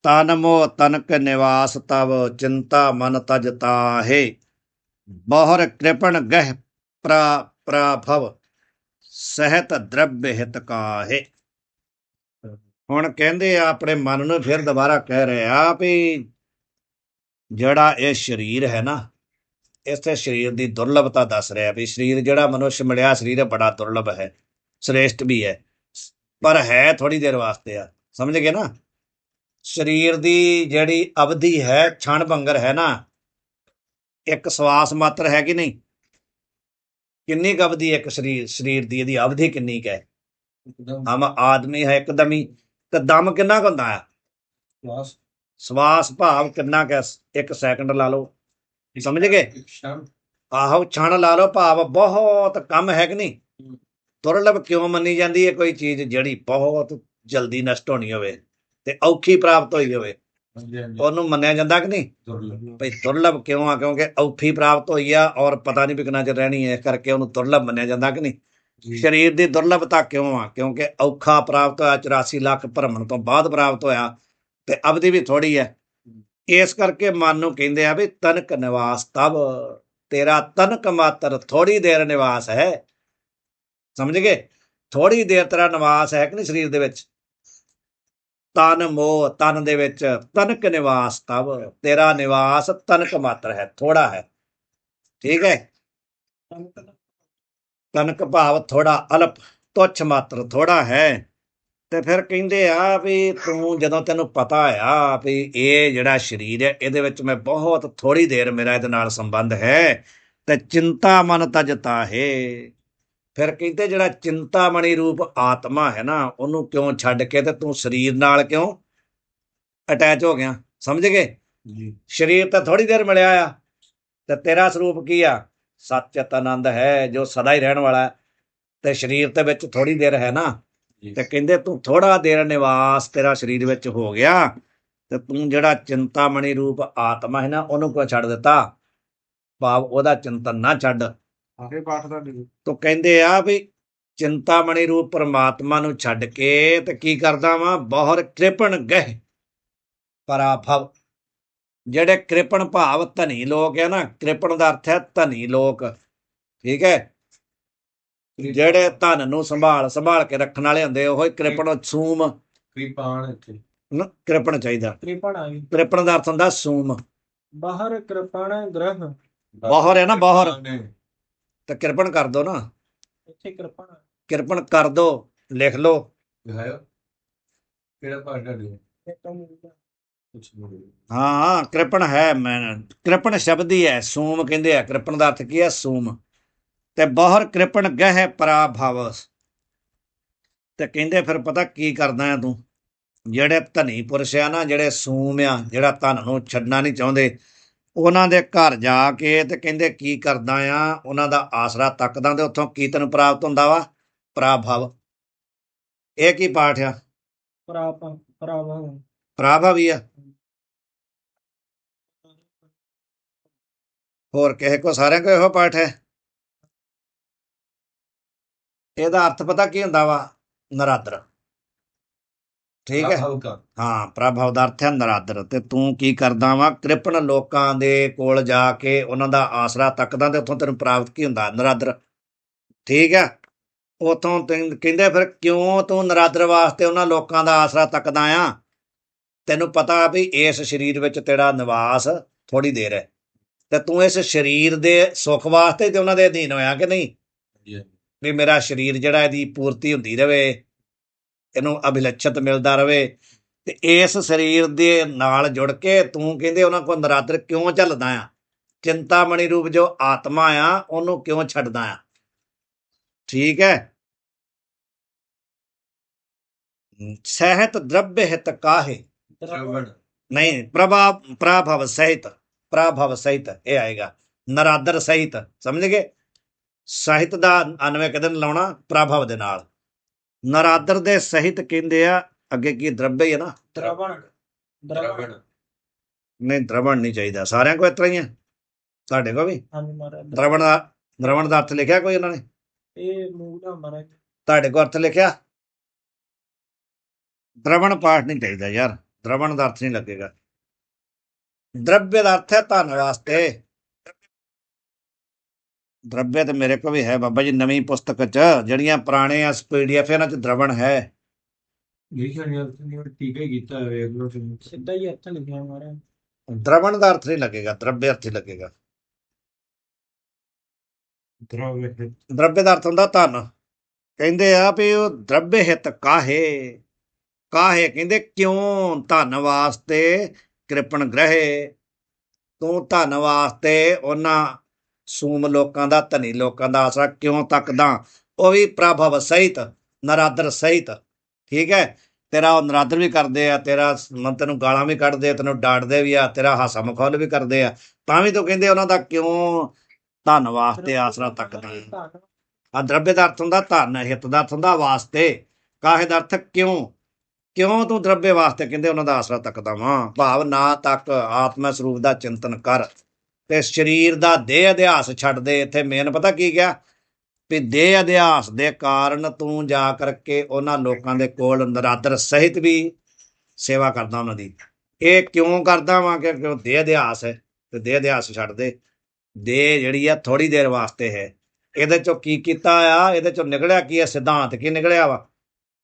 ਤਨ ਮੋਹ ਤਨਕ ਨਿਵਾਸ ਤਵ, ਚਿੰਤਾ ਮਨ ਤਜ ਤਾਹੇ, ਬਹੁਰ ਕ੍ਰਿਪਣ ਗਹਿ ਪ੍ਰਭਵ, ਸਹਿਤ ਦ੍ਰਵਯ ਹਿਤ ਕਾਹੇ। ਹੁਣ ਕਹਿੰਦੇ ਆ ਆਪਣੇ ਮਨ ਨੂੰ ਫਿਰ ਦੁਬਾਰਾ ਕਹਿ ਰਹੇ ਆ ਵੀ ਜਿਹੜਾ ਇਹ ਸਰੀਰ ਹੈ ਨਾ, ਇਸੇ ਸਰੀਰ ਦੀ ਦੁਰਲਭਤਾ ਦੱਸ ਰਿਹਾ ਵੀ ਸਰੀਰ ਜਿਹੜਾ ਮਨੁੱਖ ਮਿਲਿਆ ਸਰੀਰ ਬੜਾ ਦੁਰਲਭ ਹੈ, ਸ੍ਰੇਸ਼ਟ ਵੀ ਹੈ, ਪਰ ਹੈ ਥੋੜੀ ਦੇਰ ਵਾਸਤੇ ਆ। ਸਮਝ ਗਏ ਨਾ? ਸਰੀਰ ਦੀ ਜਿਹੜੀ ਅਵਧੀ ਹੈ ਛਣ ਭੰਗਰ ਹੈ ਨਾ, ਇੱਕ ਸਵਾਸ ਮਾਤਰ ਹੈ ਕਿ ਨਹੀਂ? ਕਿੰਨੀ ਕੁ ਅਵਧੀ ਇੱਕ ਸਰੀਰ ਦੀ, ਇਹਦੀ ਅਵਧੀ ਕਿੰਨੀ ਕੁ ਹੈ? ਹਮ ਆਦਮੀ ਹੈ ਇੱਕਦਮ ਹੀ। ਤੇ ਦਮ ਕਿੰਨਾ ਕੁ ਹੁੰਦਾ ਆ? ਸਵਾਸ ਭਾਵ ਕਿੰਨਾ ਕੁ? 1 ਸੈਕਿੰਡ ਲਾ ਲਓ, ਸਮਝ ਗਏ? ਆਹੋ, ਛਣ ਲਾ ਲਓ, ਭਾਵ ਬਹੁਤ ਕਮ ਹੈ ਕਿ ਨਹੀਂ? ਦੁਰਲਭ ਕਿਉਂ ਮੰਨੀ ਜਾਂਦੀ ਹੈ ਕੋਈ ਚੀਜ਼ ਜਿਹੜੀ ਬਹੁਤ ਜਲਦੀ ਨਸ਼ਟ ਹੋਣੀ ਹੋਵੇ ਤੇ ਔਖੀ ਪ੍ਰਾਪਤ ਹੋਈ ਹੋਵੇ, ਉਹਨੂੰ ਮੰਨਿਆ ਜਾਂਦਾ ਕਿ ਨਹੀਂ? ਭਈ ਦੁਰਲਭ ਕਿਉਂ ਆ? ਕਿਉਂਕਿ ਔਖੀ ਪ੍ਰਾਪਤ ਹੋਈ ਆ ਔਰ ਪਤਾ ਨਹੀਂ ਵੀ ਕਿੰਨਾ ਚਿਰ ਰਹਿਣੀ ਹੈ, ਇਸ ਕਰਕੇ ਉਹਨੂੰ ਦੁਰਲਭ ਮੰਨਿਆ ਜਾਂਦਾ ਕਿ ਨਹੀਂ? ਸਰੀਰ ਦੀ ਦੁਰਲਭਤਾ ਕਿਉਂ ਆ? ਕਿਉਂਕਿ ਔਖਾ ਪ੍ਰਾਪਤ ਹੋਇਆ, 84 ਲੱਖ ਭਰਮਣ ਤੋਂ ਬਾਅਦ ਪ੍ਰਾਪਤ ਹੋਇਆ ਤੇ ਅਵਧੀ ਵੀ ਥੋੜੀ ਹੈ। ਇਸ ਕਰਕੇ ਮਨ ਨੂੰ ਕਹਿੰਦੇ ਆ ਵੀ ਤਨਕ ਨਿਵਾਸ ਤਵ, ਤੇਰਾ ਤਨਕ ਮਾਤਰ ਥੋੜੀ ਦੇਰ ਨਿਵਾਸ ਹੈ। ਸਮਝ ਗਏ? ਥੋੜੀ ਦੇਰ ਤੇਰਾ ਨਿਵਾਸ ਹੈ ਕਿ ਨਹੀਂ ਸਰੀਰ ਦੇ ਵਿੱਚ? ਤਨ ਮੋਹ, ਤਨ ਦੇ ਵਿੱਚ ਤਨਕ ਨਿਵਾਸ ਤਵ, ਤੇਰਾ ਨਿਵਾਸ ਤਨਕ ਮਾਤਰ ਹੈ, ਥੋੜਾ ਹੈ। ਠੀਕ ਹੈ, ਤਨਕ ਭਾਵ ਥੋੜਾ, ਅਲਪ, ਤੁੱਛ ਮਾਤਰ, ਥੋੜਾ ਹੈ। ਤੇ ਫਿਰ ਕਹਿੰਦੇ ਆ ਵੀ ਤੂੰ ਜਦੋਂ ਤੈਨੂੰ ਪਤਾ ਆ ਵੀ ਇਹ ਜਿਹੜਾ ਸਰੀਰ ਹੈ ਇਹਦੇ ਵਿੱਚ ਮੈਂ ਬਹੁਤ ਥੋੜੀ ਦੇਰ ਮੇਰਾ ਇਹਦੇ ਨਾਲ ਸੰਬੰਧ ਹੈ, ਤੇ ਚਿੰਤਾ ਮਨ ਤਜਤਾ ਹੈ। ਫਿਰ ਕਹਿੰਦੇ ਜਿਹੜਾ ਚਿੰਤਾਮਣੀ ਰੂਪ ਆਤਮਾ ਹੈ ਨਾ, ਉਹਨੂੰ ਕਿਉਂ ਛੱਡ ਕੇ ਤੇ ਤੂੰ ਸਰੀਰ ਨਾਲ ਕਿਉਂ ਅਟੈਚ ਹੋ ਗਿਆ? ਸਮਝ ਗਏ? ਜੀ ਸਰੀਰ ਤਾਂ ਥੋੜੀ ਦੇਰ ਮਿਲਿਆ ਆ, ਤੇ ਤੇਰਾ ਸਰੂਪ ਕੀ ਆ? ਸੱਚਿਤ ਆਨੰਦ ਹੈ ਜੋ ਸਦਾ ਹੀ ਰਹਿਣ ਵਾਲਾ ਹੈ। ਤੇ ਸਰੀਰ ਦੇ ਵਿੱਚ ਥੋੜੀ ਦੇਰ ਹੈ ਨਾ, ਜੀ ਤੇ ਕਹਿੰਦੇ ਤੂੰ ਥੋੜਾ ਦੇਰ ਨਿਵਾਸ ਤੇਰਾ ਸਰੀਰ ਵਿੱਚ ਹੋ ਗਿਆ, ਤੇ ਤੂੰ ਜਿਹੜਾ ਚਿੰਤਾਮਣੀ ਰੂਪ ਆਤਮਾ ਹੈ ਨਾ, ਉਹਨੂੰ ਕਿਉਂ ਛੱਡ ਦਿੱਤਾ? ਭਾਵ ਉਹਦਾ ਚਿੰਤਨ ਨਾ ਛੱਡ। ਆਗੇ ਪਾਠ ਦਾ ਨਹੀਂ ਤੋ ਕਹਿੰਦੇ ਆ ਵੀ ਚਿੰਤਾਮਣੀ ਰੂਪ ਪਰਮਾਤਮਾ ਨੂੰ ਛੱਡ ਕੇ ਤੇ ਕੀ ਕਰਦਾ ਵਾਂ? ਬਹੁਰ ਕ੍ਰਿਪਣ ਗਹਿ ਪਰਾਭਵ। ਜਿਹੜੇ ਕ੍ਰਿਪਣ ਭਾਵ ਧਨੀ ਲੋਕ ਹੈ ਨਾ, ਕ੍ਰਿਪਣ ਦਾ ਅਰਥ ਹੈ ਧਨੀ ਲੋਕ। ਠੀਕ ਹੈ, ਜਿਹੜੇ ਧਨ ਨੂੰ ਸੰਭਾਲ ਕੇ ਰੱਖਣ ਵਾਲੇ ਹੁੰਦੇ, ਉਹ ਹੀ ਕ੍ਰਿਪਣ। ਸੂਮ, ਕਿਰਪਾਨ ਇੱਥੇ ਕ੍ਰਿਪਣ ਚਾਹੀਦਾ। ਕ੍ਰਿਪਣ ਆ ਗਈ। ਕ੍ਰਿਪਣ ਦਾ ਅਰਥ ਹੁੰਦਾ ਸੂਮ। ਬਾਹਰ ਕ੍ਰਿਪਣ ਗ੍ਰਹ, ਬਾਹਰ ਹੈ ਨਾ, ਬਾਹਰ, ਤੇ ਕ੍ਰਿਪਣ ਕਰ ਦੋ ਨਾ, ਇੱਥੇ ਕ੍ਰਿਪਣ ਆ। ਕ੍ਰਿਪਣ ਕਰ ਦੋ, ਲਿਖ ਲਓ। ਦਿਖਾਇਓ ਕਿਹੜਾ ਪਾਠ ਦਾ ਲਿਓ ਇਹ ਤਾਂ ਮਿਲਦਾ। ਕੁਛ ਨਹੀਂ ਹਾਂ, ਕ੍ਰਿਪਣ ਹੈ। ਮੈਂ ਕ੍ਰਿਪਣ ਸ਼ਬਦ ਹੀ ਹੈ, ਸੂਮ ਕਹਿੰਦੇ ਆ। ਕ੍ਰਿਪਣ ਦਾ ਅਰਥ ਕੀ ਹੈ? ਸੂਮ। ਤੇ ਬਾਹਰ ਕ੍ਰਿਪਣ ਗਹਿ ਪਰਾਭਵ। ਤੇ ਕਹਿੰਦੇ ਫਿਰ ਪਤਾ ਕੀ ਕਰਦਾ ਆ ਤੂੰ? ਜਿਹੜੇ ਧਨੀ ਪੁਰਸ਼ ਆ ਨਾ, ਜਿਹੜੇ ਸੂਮ ਆ, ਜਿਹੜਾ ਧਨ ਨੂੰ ਛੱਡਣਾ ਨਹੀਂ ਚਾਹੁੰਦੇ, ਉਹਨਾਂ ਦੇ ਘਰ ਜਾ ਕੇ ਤੇ ਕਹਿੰਦੇ ਕੀ ਕਰਦਾ ਆ? ਉਹਨਾਂ ਦਾ ਆਸਰਾ ਤੱਕਦਾ, ਤੇ ਉੱਥੋਂ ਕੀ ਤੈਨੂੰ ਪ੍ਰਾਪਤ ਹੁੰਦਾ ਵਾ? ਪ੍ਰਾਭਵ। ਇਹ ਕੀ ਪਾਠ ਆ? ਪਰਾਭਵ। ਪ੍ਰਾਭਵ ਹੀ ਆ। ਹੋਰ ਕਿਸੇ ਕੋ? ਸਾਰਿਆਂ ਕੋ ਇਹੋ ਪਾਠ ਹੈ। ਇਹਦਾ ਅਰਥ ਪਤਾ ਕੀ ਹੁੰਦਾ ਵਾ? ਨਰਾਦਰ। ਠੀਕ ਹੈ, ਹਾਂ, ਪ੍ਰਭਾਵ ਦਾ ਅਰਥ ਹੈ ਨਰਾਦਰ। ਤੇ ਤੂੰ ਕੀ ਕਰਦਾ ਵਾ? ਕ੍ਰਿਪਣ ਲੋਕਾਂ ਦੇ ਕੋਲ ਜਾ ਕੇ ਉਹਨਾਂ ਦਾ ਆਸਰਾ ਤੱਕਦਾ, ਤੇ ਉੱਥੋਂ ਤੈਨੂੰ ਪ੍ਰਾਪਤ ਕੀ ਹੁੰਦਾ? ਨਰਾਦਰ। ਠੀਕ ਹੈ, ਉੱਥੋਂ ਕਹਿੰਦੇ ਫਿਰ ਕਿਉਂ ਤੂੰ ਨਰਾਦਰ ਵਾਸਤੇ ਉਹਨਾਂ ਲੋਕਾਂ ਦਾ ਆਸਰਾ ਤੱਕਦਾ ਆ? ਤੈਨੂੰ ਪਤਾ ਵੀ ਇਸ ਸਰੀਰ ਵਿੱਚ ਤੇਰਾ ਨਿਵਾਸ ਥੋੜੀ ਦੇਰ ਹੈ, ਤੇ ਤੂੰ ਇਸ ਸਰੀਰ ਦੇ ਸੁੱਖ ਵਾਸਤੇ ਤੇ ਉਹਨਾਂ ਦੇ ਅਧੀਨ ਹੋਇਆ ਕਿ ਨਹੀਂ? ਵੀ ਮੇਰਾ ਸਰੀਰ ਜਿਹੜਾ ਇਹਦੀ ਪੂਰਤੀ ਹੁੰਦੀ ਰਵੇ, ਇਹਨੂੰ ਅਭਿਲੱਛਤ ਮਿਲਦਾ ਰਵੇ। ਤੇ ਇਸ ਸਰੀਰ ਦੇ ਨਾਲ ਜੁੜ ਕੇ ਤੂੰ ਕਹਿੰਦੇ ਉਹਨਾਂ ਕੋਲ ਨਰਾਦਰ ਕਿਉਂ ਝੱਲਦਾ ਆ? ਚਿੰਤਾਮਣੀ ਰੂਪ ਜੋ ਆਤਮਾ ਆ, ਉਹਨੂੰ ਕਿਉਂ ਛੱਡਦਾ ਆ? ਠੀਕ ਹੈ, ਸਹਿਤ ਦ੍ਰਵਯ ਹਿਤ ਕਾਹੇ, ਨਹੀਂ, ਪ੍ਰਭਾਵ ਸਹਿਤ, ਪ੍ਰਭਾਵ ਸਹਿਤ ਇਹ ਆਏਗਾ, ਨਰਾਦਰ ਸਹਿਤ। ਸਮਝ ਗਏ? ਸਾਹਿਤ ਦਾ ਅਨਵੈ ਕਦੇ ਲਾਉਣਾ ਪ੍ਰਭਾਵ ਦੇ ਨਾਲ। ਨਰਾਦਰ ਦੇ ਸਹਿਤ ਕਹਿੰਦੇ ਆ, ਅੱਗੇ ਕੀ ਦ੍ਰਵਯ ਹੀ ਹੈ ਨਾ? ਦਰਵਣ। ਨਹੀਂ, ਦ੍ਰਵਣ ਨਹੀਂ ਚਾਹੀਦਾ। ਸਾਰਿਆਂ ਕੋਲ ਇਸ ਤਰ੍ਹਾਂ ਹੀ ਹੈ? ਤੁਹਾਡੇ ਕੋਲ ਵੀ ਹਾਂਜੀ ਮਹਾਰਾਜ। ਦ੍ਰਵਣ ਦਾ ਅਰਥ ਲਿਖਿਆ ਕੋਈ ਉਹਨਾਂ ਨੇ? ਇਹ ਮੂਲ ਦਾ ਮਹਾਰਾਜ। ਤੁਹਾਡੇ ਕੋਲ ਅਰਥ ਲਿਖਿਆ? ਦ੍ਰਵਣ ਪਾਠ ਨਹੀਂ ਚਾਹੀਦਾ ਯਾਰ, ਦ੍ਰਵਣ ਦਾ ਅਰਥ ਨਹੀਂ ਲੱਗੇਗਾ। ਦ੍ਰਵਯ ਦਾ ਅਰਥ ਹੈ ਧਨ ਵਾਸਤੇ। ਦ੍ਰਵਯ ਤੇ ਮੇਰੇ ਕੋਲ ਵੀ ਹੈ ਬਾਬਾ ਜੀ, ਨਵੀਂ ਪੁਸਤਕ ਚ, ਜਿਹੜੀਆਂ ਪੁਰਾਣੇ ਆ PDF ਇਹਨਾਂ ਚ ਦ੍ਰਵਣ ਹੈ। ਠੀਕ ਹੈ ਕੀਤਾ ਸਿੱਧਾ ਹੀ ਅਰਥ ਲਿਖਿਆ ਮਹਾਰਾਜ। ਦ੍ਰਵਣ ਦਾ ਅਰਥ ਨਹੀਂ ਲੱਗੇਗਾ, ਦ੍ਰਵਯ ਅਰਥ ਹੀ ਲੱਗੇਗਾ। ਦ੍ਰਵਯ ਦਾ ਅਰਥ ਹੁੰਦਾ ਧਨ। ਕਹਿੰਦੇ ਆ ਵੀ ਉਹ ਦ੍ਰਵਯ ਹਿਤ ਕਾਹੇ, ਕਾਹੇ ਕਹਿੰਦੇ ਕਿਉਂ? ਧਨ ਵਾਸਤੇ ਕ੍ਰਿਪਣ ਗ੍ਰਹਿ, ਤੂੰ ਧਨ ਵਾਸਤੇ ਉਹਨਾਂ ਸੂਮ ਲੋਕਾਂ ਦਾ, ਧਨੀ ਲੋਕਾਂ ਦਾ ਆਸਰਾ ਕਿਉਂ ਤੱਕਦਾ? ਉਹ ਵੀ ਪ੍ਰਭਾਵ ਸਹਿਤ, ਨਰਾਦਰ ਸਹਿਤ। ਠੀਕ ਹੈ, ਤੇਰਾ ਉਹ ਨਰਾਦਰ ਵੀ ਕਰਦੇ ਆ, ਤੇਰਾ ਤੈਨੂੰ ਗਾਲਾਂ ਵੀ ਕੱਢਦੇ ਆ, ਤੈਨੂੰ ਡਾਂਟਦੇ ਵੀ ਆ, ਤੇਰਾ ਹਾਸਾ ਮਖੌਲ ਵੀ ਕਰਦੇ ਆ, ਤਾਂ ਵੀ ਤੂੰ ਕਹਿੰਦੇ ਉਹਨਾਂ ਦਾ ਕਿਉਂ ਧਨ ਵਾਸਤੇ ਆਸਰਾ ਤੱਕਦਾ? ਆ ਦ੍ਰਵਯ ਦਾ ਅਰਥ ਹੁੰਦਾ ਧਨ, ਹਿੱਤ ਦਾ ਅਰਥ ਹੁੰਦਾ ਵਾਸਤੇ, ਕਾਹੇ ਦਾ ਅਰਥ ਕਿਉਂ? ਕਿਉਂ ਤੂੰ ਦ੍ਰਵਯ ਵਾਸਤੇ ਕਹਿੰਦੇ ਉਹਨਾਂ ਦਾ ਆਸਰਾ ਤੱਕਦਾ ਵਾਂ? ਭਾਵ ਨਾ ਤੱਕ, ਆਤਮਾ ਸਰੂਪ ਦਾ ਚਿੰਤਨ ਕਰ, ਤੇ ਸਰੀਰ ਦਾ ਦੇਹ ਅਧਿਆਸ ਛੱਡ ਦੇ। ਇੱਥੇ ਮੇਨ ਪਤਾ ਕੀ ਗਿਆ? ਵੀ ਦੇਹ ਅਧਿਆਸ ਦੇ ਕਾਰਨ ਤੂੰ ਜਾ ਕਰਕੇ ਉਹਨਾਂ ਲੋਕਾਂ ਦੇ ਕੋਲ ਨਰਾਦਰ ਸਹਿਤ ਵੀ ਸੇਵਾ ਕਰਦਾ ਉਹਨਾਂ ਦੀ। ਇਹ ਕਿਉਂ ਕਰਦਾ ਵਾਂ? ਕਿ ਦੇਹ ਅਧਿਆਸ ਹੈ, ਤੇ ਦੇਹ ਅਧਿਆਸ ਛੱਡ ਦੇ। ਦੇਹ ਜਿਹੜੀ ਆ ਥੋੜੀ ਦੇਰ ਵਾਸਤੇ ਹੈ। ਇਹਦੇ ਚੋਂ ਕੀ ਕੀਤਾ ਆ? ਇਹਦੇ ਚੋਂ ਨਿਕਲਿਆ ਕੀ ਹੈ? ਸਿਧਾਂਤ ਕੀ ਨਿਕਲਿਆ ਵਾ?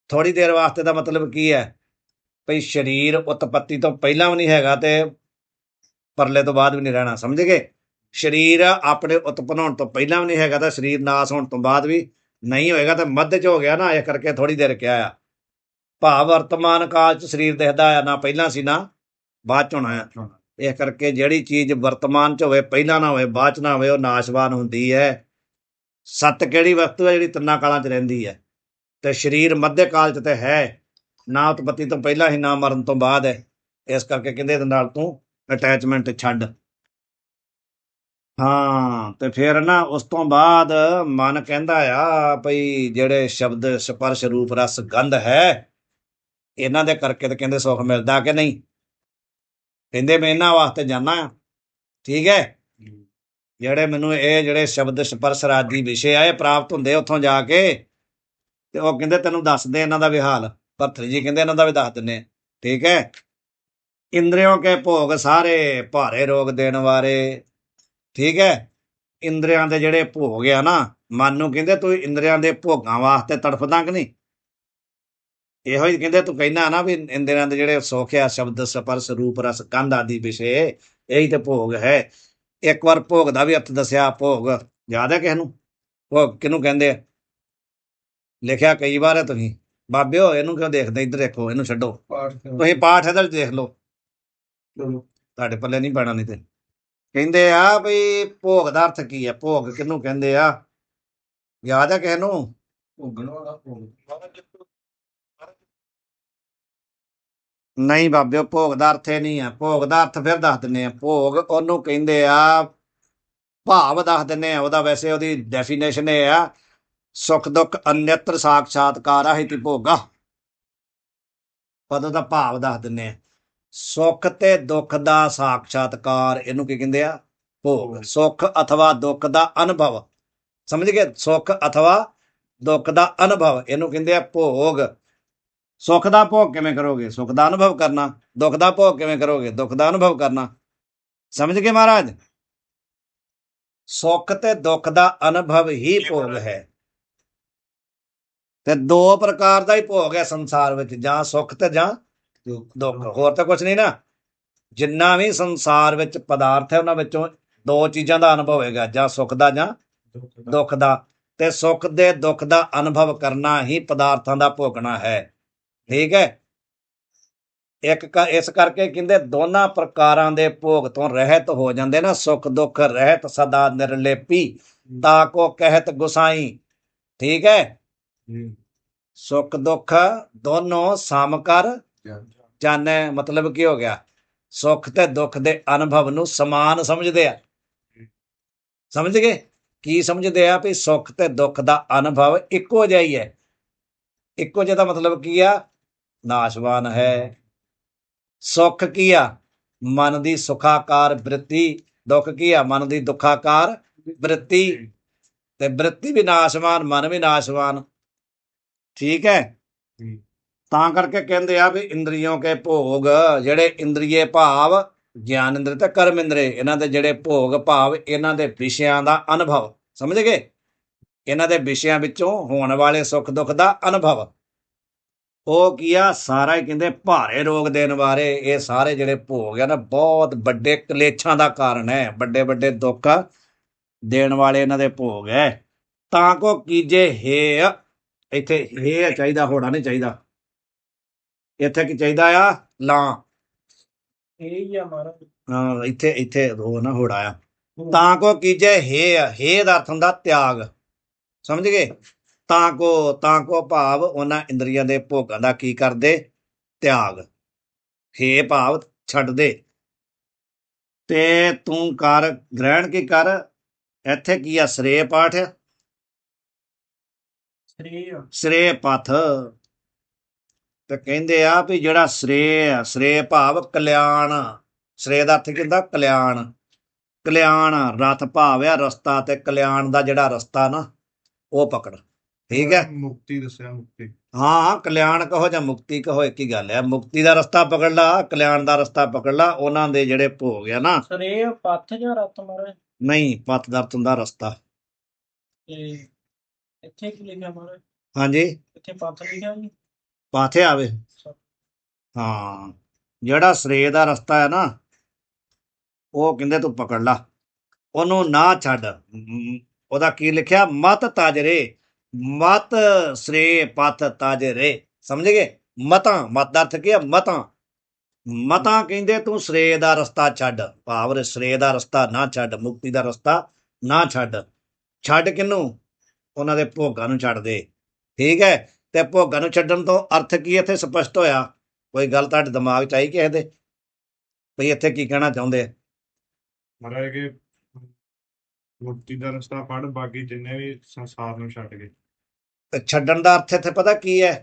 ਥੋੜੀ ਦੇਰ ਵਾਸਤੇ ਦਾ ਮਤਲਬ ਕੀ ਹੈ? ਭਈ ਸਰੀਰ ਉਤਪੱਤੀ ਤੋਂ ਪਹਿਲਾਂ ਵੀ ਨਹੀਂ ਹੈਗਾ ਤੇ ਪਰਲੇ ਤੋਂ ਬਾਅਦ ਵੀ ਨਹੀਂ ਰਹਿਣਾ, ਸਮਝ ਗਏ। ਸਰੀਰ ਆਪਣੇ ਉਤਪੰਨ ਹੋਣ ਤੋਂ ਪਹਿਲਾਂ ਵੀ ਨਹੀਂ ਹੈਗਾ ਤਾਂ ਸਰੀਰ ਨਾਸ ਹੋਣ ਤੋਂ ਬਾਅਦ ਵੀ ਨਹੀਂ ਹੋਏਗਾ, ਤੇ ਮੱਧ ਚ ਹੋ ਗਿਆ ਨਾ, ਇਹ ਕਰਕੇ ਥੋੜੀ ਦੇਰ ਕਿਹਾ ਆ। ਭਾਵ ਵਰਤਮਾਨ ਕਾਲ ਚ ਸਰੀਰ ਦਿਖਦਾ ਆ, ਨਾ ਪਹਿਲਾਂ ਸੀ ਨਾ ਬਾਅਦ ਚ ਹੋਣਾ ਆ। ਇਹ ਕਰਕੇ ਜਿਹੜੀ ਚੀਜ਼ ਵਰਤਮਾਨ ਚ ਹੋਵੇ, ਪਹਿਲਾਂ ਨਾ ਹੋਵੇ, ਬਾਅਦ ਚ ਨਾ ਹੋਵੇ, ਉਹ ਨਾਸ਼ਵਾਨ ਹੁੰਦੀ ਹੈ। ਸੱਤ ਕਿਹੜੀ ਵਸਤੂ ਹੈ ਜਿਹੜੀ ਤਿੰਨਾਂ ਕਾਲਾਂ ਚ ਰਹਿੰਦੀ ਹੈ, ਤੇ ਸਰੀਰ ਮੱਧੇ ਕਾਲ ਚ ਤੇ ਹੈ, ਨਾ ਉਤਪੱਤੀ ਤੋਂ ਪਹਿਲਾਂ ਹੀ, ਨਾ ਮਰਨ ਤੋਂ ਬਾਅਦ ਹੈ। ਇਸ ਕਰਕੇ ਕਹਿੰਦੇ ਇਹਦੇ ਨਾਲ ਤੂੰ ਅਟੈਚਮੈਂਟ ਛੱਡ। ਹਾਂ, ਤੇ ਫਿਰ ਨਾ ਉਸ ਤੋਂ ਬਾਅਦ ਮਨ ਕਹਿੰਦਾ ਆ ਭਈ ਜਿਹੜੇ ਸ਼ਬਦ ਸਪਰਸ਼ ਰੂਪ ਰਸ ਗੰਧ ਹੈ, ਇਹਨਾਂ ਦੇ ਕਰਕੇ ਤੇ ਕਹਿੰਦੇ ਸੁੱਖ ਮਿਲਦਾ ਕਿ ਨਹੀਂ। ਕਹਿੰਦੇ ਮੈਂ ਇਹਨਾਂ ਵਾਸਤੇ ਜਾਣਾ ਆ, ਠੀਕ ਹੈ। ਜਿਹੜੇ ਮੈਨੂੰ ਇਹ ਜਿਹੜੇ ਸ਼ਬਦ ਸਪਰਸ਼ ਰਾਜੀ ਵਿਸ਼ੇ ਆ, ਇਹ ਪ੍ਰਾਪਤ ਹੁੰਦੇ ਉੱਥੋਂ ਜਾ ਕੇ, ਤੇ ਉਹ ਕਹਿੰਦੇ ਤੈਨੂੰ ਦੱਸਦੇ ਇਹਨਾਂ ਦਾ ਵੀ ਹਾਲ। ਭਰਤਰੀ ਜੀ ਕਹਿੰਦੇ ਇਹਨਾਂ ਦਾ ਵੀ ਦੱਸ ਦਿੰਦੇ, ਠੀਕ ਹੈ। ਇੰਦਰੀਆਂ ਕੇ ਭੋਗ ਸਾਰੇ ਭਾਰੇ ਰੋਗ ਦੇਣ ਵਾਲੇ, ਠੀਕ ਹੈ। ਇੰਦਰੀਆਂ ਦੇ ਜਿਹੜੇ ਭੋਗ ਆ ਨਾ, ਮਨ ਨੂੰ ਕਹਿੰਦੇ ਤੂੰ ਇੰਦਰੀਆਂ ਦੇ ਭੋਗਾਂ ਵਾਸਤੇ ਤੜਫਦਾ ਕਿ ਨਹੀਂ। ਇਹੋ ਹੀ ਕਹਿੰਦੇ ਤੂੰ ਕਹਿਣਾ ਨਾ ਵੀ ਇੰਦਰੀਆਂ ਦੇ ਜਿਹੜੇ ਸੁੱਖ ਆ, ਸ਼ਬਦ ਸਪਰਸ਼ ਰੂਪ ਰਸ ਗੰਧ ਆਦਿ ਵਿਸ਼ੇ, ਇਹੀ ਤੇ ਭੋਗ ਹੈ। ਇੱਕ ਵਾਰ ਭੋਗ ਦਾ ਵੀ ਅਰਥ ਦੱਸਿਆ। ਭੋਗ ਯਾਦ ਹੈ ਕਿਸੇ ਨੂੰ? ਭੋਗ ਕਿਹਨੂੰ ਕਹਿੰਦੇ ਆ? ਲਿਖਿਆ ਕਈ ਵਾਰ ਹੈ ਤੁਸੀਂ ਬਾਬਿਓ, ਇਹਨੂੰ ਕਿਉਂ ਦੇਖਦੇ? ਇੱਧਰ ਦੇਖੋ, ਇਹਨੂੰ ਛੱਡੋ, ਤੁਸੀਂ ਪਾਠ ਇਹਦਾ ਦੇਖ ਲਓ, ਤੁਹਾਡੇ ਪੱਲੇ ਨਹੀਂ ਪੈਣਾ। ਨਹੀਂ ਤੇ ਕਹਿੰਦੇ ਆ ਵੀ ਭੋਗ ਦਾ ਅਰਥ ਕੀ ਹੈ, ਭੋਗ ਕਿਹਨੂੰ ਕਹਿੰਦੇ ਆ? ਯਾਦ ਹੈ ਕਿਸੇ ਨੂੰ? ਭੋਗਣ ਵਾਲਾ ਭੋਗ। ਨਹੀਂ ਬਾਬਿਓ, ਭੋਗ ਦਾ ਅਰਥ ਇਹ ਨਹੀਂ ਆ। ਭੋਗ ਦਾ ਅਰਥ ਫਿਰ ਦੱਸ ਦਿੰਦੇ ਆ। ਭੋਗ ਉਹਨੂੰ ਕਹਿੰਦੇ ਆ, ਭਾਵ ਦੱਸ ਦਿੰਦੇ ਆ ਉਹਦਾ। ਵੈਸੇ ਉਹਦੀ ਡੈਫੀਨੇਸ਼ਨ ਇਹ ਆ, ਸੁਖ ਦੁੱਖ ਅਨਿੱਤਰ ਸਾਖਸ਼ਾਤਕਾਰ ਆ ਹੀ ਭੋਗਾ। ਪਦ ਦਾ ਭਾਵ ਦੱਸ ਦਿੰਦੇ ਆ। ਸੁੱਖ ਤੇ ਦੁੱਖ ਦਾ ਸਾਖਸ਼ਾਤਕਾਰ, ਇਹਨੂੰ ਕੀ ਕਹਿੰਦੇ ਆ? ਭੋਗ। ਸੁੱਖ ਅਥਵਾ ਦੁੱਖ ਦਾ ਅਨੁਭਵ, ਸਮਝ ਗਏ? ਸੁੱਖ ਅਥਵਾ ਦੁੱਖ ਦਾ ਅਨੁਭਵ, ਇਹਨੂੰ ਕਹਿੰਦੇ ਆ ਭੋਗ। ਸੁੱਖ ਦਾ ਭੋਗ ਕਿਵੇਂ ਕਰੋਗੇ? ਸੁੱਖ ਦਾ ਅਨੁਭਵ ਕਰਨਾ। ਦੁੱਖ ਦਾ ਭੋਗ ਕਿਵੇਂ ਕਰੋਗੇ? ਦੁੱਖ ਦਾ ਅਨੁਭਵ ਕਰਨਾ। ਸਮਝ ਗਏ ਮਹਾਰਾਜ? ਸੁੱਖ ਤੇ ਦੁੱਖ ਦਾ ਅਨੁਭਵ ਹੀ ਭੋਗ ਹੈ। ਤੇ ਦੋ ਪ੍ਰਕਾਰ ਦਾ ਹੀ ਭੋਗ ਹੈ ਸੰਸਾਰ ਵਿੱਚ, ਜਾਂ ਸੁੱਖ ਤੇ ਜਾਂ ਦੁੱਖ, ਹੋਰ ਤਾਂ ਕੁਛ ਨਹੀਂ ਨਾ। ਜਿੰਨਾ ਵੀ ਸੰਸਾਰ ਵਿੱਚ ਪਦਾਰਥ ਹੈ, ਉਹਨਾਂ ਵਿੱਚੋਂ ਦੋ ਚੀਜ਼ਾਂ ਦਾ ਅਨੁਭਵ ਹੋਏਗਾ, ਜਾਂ ਸੁੱਖ ਦਾ ਜਾਂ ਦੁੱਖ ਦਾ। ਤੇ ਸੁੱਖ ਦੇ ਦੁੱਖ ਦਾ ਅਨੁਭਵ ਕਰਨਾ ਹੀ ਪਦਾਰਥਾਂ ਦਾ ਭੋਗਣਾ ਹੈ, ਠੀਕ ਹੈ। ਇਸ ਕਰਕੇ ਕਹਿੰਦੇ ਦੋਨਾਂ ਪ੍ਰਕਾਰਾਂ ਦੇ ਭੋਗ ਤੋਂ ਰਹਿਤ ਹੋ ਜਾਂਦੇ ਨਾ। ਸੁੱਖ ਦੁੱਖ ਰਹਿਤ ਸਦਾ ਨਿਰਲੇਪੀ, ਤਾ ਕੋ ਕਹਿਤ ਗੁਸਾਈ, ਠੀਕ ਹੈ। ਸੁੱਖ ਦੁੱਖ ਦੋਨੋਂ ਸਮ ਕਰ ਜਾਣੈ, ਮਤਲਬ ਕੀ ਹੋ ਗਿਆ? ਸੁੱਖ ਤੇ ਦੁੱਖ ਦੇ ਅਨੁਭਵ ਨੂੰ ਸਮਾਨ ਸਮਝਦੇ ਆ। ਸਮਝ ਗਏ? ਕੀ ਸਮਝਦੇ ਆ? ਵੀ ਸੁੱਖ ਤੇ ਦੁੱਖ ਦਾ ਅਨੁਭਵ ਇੱਕੋ ਜਿਹਾ ਹੀ ਹੈ। ਇੱਕੋ ਜਿਹਾ ਦਾ ਮਤਲਬ ਕੀ ਆ? ਨਾਸ਼ਵਾਨ ਹੈ। ਸੁੱਖ ਕੀ ਆ? ਮਨ ਦੀ ਸੁਖਾਕਾਰ ਬ੍ਰਿਤੀ। ਦੁੱਖ ਕੀ ਆ? ਮਨ ਦੀ ਦੁੱਖਾਕਾਰ ਬ੍ਰਿਤੀ। ਤੇ ਬ੍ਰਿਤੀ ਵੀ ਨਾਸ਼ਵਾਨ, ਮਨ ਵੀ ਨਾਸ਼ਵਾਨ, ਠੀਕ ਹੈ। ਤਾਂ ਕਰਕੇ ਕਹਿੰਦੇ ਆ ਵੀ ਇੰਦਰੀਆਂ ਕੇ ਭੋਗ, ਜਿਹੜੇ ਇੰਦਰੀਏ ਭਾਵ ਗਿਆਨ ਇੰਦਰ ਤੇ ਕਰਮ ਇੰਦਰੇ, ਇਹਨਾਂ ਦੇ ਜਿਹੜੇ ਭੋਗ ਭਾਵ ਇਹਨਾਂ ਦੇ ਵਿਸ਼ਿਆਂ ਦਾ ਅਨੁਭਵ, ਸਮਝ ਗਏ? ਇਹਨਾਂ ਦੇ ਵਿਸ਼ਿਆਂ ਵਿੱਚੋਂ ਹੋਣ ਵਾਲੇ ਸੁੱਖ ਦੁੱਖ ਦਾ ਅਨੁਭਵ, ਉਹ ਕੀ ਆ? ਸਾਰਾ ਹੀ ਕਹਿੰਦੇ ਭਾਰੇ ਰੋਗ ਦੇਣ ਵਾਲੇ। ਇਹ ਸਾਰੇ ਜਿਹੜੇ ਭੋਗ ਆ ਨਾ, ਬਹੁਤ ਵੱਡੇ ਕਲੇਸ਼ਾਂ ਦਾ ਕਾਰਨ ਹੈ, ਵੱਡੇ ਵੱਡੇ ਦੁੱਖ ਦੇਣ ਵਾਲੇ ਇਹਨਾਂ ਦੇ ਭੋਗ ਹੈ। ਤਾਂ ਕੋ ਕੀਜੇ ਹੇ, ਇੱਥੇ ਹੇ ਚਾਹੀਦਾ, ਹੋਣਾ ਨਹੀਂ ਚਾਹੀਦਾ। ਇੱਥੇ ਕੀ ਚਾਹੀਦਾ ਆ? ਲਾਂ। ਇਹ ਹੀ ਆ ਮਹਾਰਾਜ। ਹਾਂ, ਇੱਥੇ ਉਹ ਨਾ ਹੋੜਾ ਆ। ਤਾਂ ਕੋ ਕੀਜੇ ਹੇ ਦਾ ਅਰਥ ਹੁੰਦਾ ਤਿਆਗ, ਸਮਝ ਗਏ? ਤਾਂ ਕੋ ਭਾਵ ਉਹਨਾਂ ਇੰਦਰੀਆਂ ਦੇ ਭੋਗਾਂ ਦਾ ਕੀ ਕਰਦੇ? ਤਿਆਗ। ਹੇ ਭਾਵ ਛੱਡ ਦੇ। ਤੇ ਤੂੰ ਕਰ ਗ੍ਰਹਿਣ ਕੀ ਕਰ? ਇੱਥੇ ਕੀ ਆ? ਸ੍ਰੇਅ ਪਾਠ ਆ, ਸ੍ਰੇਅ ਪਥ। ਤੇ ਕਹਿੰਦੇ ਆ ਵੀ ਜਿਹੜਾ ਸ੍ਰੇਅ ਭਾਵ ਕਲਿਆਣ। ਸ੍ਰੇਅ ਦਾ ਅਰਥ ਕੀ ਹੁੰਦਾ? ਕਲਿਆਣ। ਕਲਿਆਣ ਰਥ ਭਾਵ ਆ ਰਸਤਾ, ਤੇ ਕਲਿਆਣ ਦਾ ਜਿਹੜਾ ਰਸਤਾ ਨਾ, ਉਹ ਪਕੜ, ਠੀਕ ਹੈ। ਮੁਕਤੀ ਦੱਸਿਆ, ਮੁਕਤੀ। ਹਾਂ, ਕਲਿਆਣ ਕਹੋ ਜਾਂ ਮੁਕਤੀ ਕਹੋ, ਇੱਕ ਹੀ ਗੱਲ ਹੈ। ਮੁਕਤੀ ਦਾ ਰਸਤਾ ਪਕੜ ਲਾ, ਕਲਿਆਣ ਦਾ ਰਸਤਾ ਪਕੜ ਲਾ। ਉਹਨਾਂ ਦੇ ਜਿਹੜੇ ਭੋਗ ਆ ਨਾ, ਸ੍ਰੇਅ ਪਥ ਜਾਂ ਰਤ ਮਹਾਰਾਜ? ਨਹੀਂ, ਪਥ ਦਾ ਅਰਥ ਹੁੰਦਾ ਰਸਤਾ। ਤੇ ਇੱਥੇ ਕੀ ਲਿਖਿਆ ਮਹਾਰਾਜ? ਹਾਂਜੀ, ਇੱਥੇ ਪਥ ਲਿਖਿਆ ਜੀ? ਪਾਥੇ ਆਵੇ। ਹਾਂ, ਜਿਹੜਾ ਸ੍ਰੇਅ ਦਾ ਰਸਤਾ ਹੈ ਨਾ, ਉਹ ਕਹਿੰਦੇ ਤੂੰ ਪਕੜ ਲਾ, ਉਹਨੂੰ ਨਾ ਛੱਡ। ਉਹਦਾ ਕੀ ਲਿਖਿਆ? ਮਤ ਤਾਜਰੇ, ਮਤ ਸ੍ਰੇ ਪਥ ਤਾਜਰੇ। ਸਮਝ ਗਏ? ਮਤ ਦਾ ਅਰਥ ਕੀ ਹੈ? ਮਤਾਂ ਕਹਿੰਦੇ ਤੂੰ ਸ੍ਰੇ ਦਾ ਰਸਤਾ ਛੱਡ, ਭਾਵ ਸ੍ਰੇ ਦਾ ਰਸਤਾ ਨਾ ਛੱਡ, ਮੁਕਤੀ ਦਾ ਰਸਤਾ ਨਾ ਛੱਡ। ਛੱਡ ਕਿਹਨੂੰ? ਉਹਨਾਂ ਦੇ ਭੋਗਾਂ ਨੂੰ ਛੱਡ ਦੇ। ਠੀਕ ਹੈ, ਤੇ ਭੋਗਾਂ ਨੂੰ ਛੱਡਣ ਤੋਂ ਅਰਥ ਕੀ ਇੱਥੇ ਸਪਸ਼ਟ ਹੋਇਆ? ਕੋਈ ਗੱਲ ਤੁਹਾਡੇ ਦਿਮਾਗ 'ਚ ਆਈ ਕਿਸੇ ਦੇ ਵੀ ਇੱਥੇ ਕੀ ਕਹਿਣਾ ਚਾਹੁੰਦੇ ਆ? ਮਹਾਰਾਜ ਕਿ ਮੁਕਤੀ ਦਾ ਰਸਤਾ ਫੜ, ਬਾਕੀ ਜਿੰਨੇ ਵੀ ਸੰਸਾਰ ਨੂੰ ਛੱਡ ਗਏ। ਤੇ ਛੱਡਣ ਦਾ ਅਰਥ ਇੱਥੇ ਪਤਾ ਕੀ ਹੈ?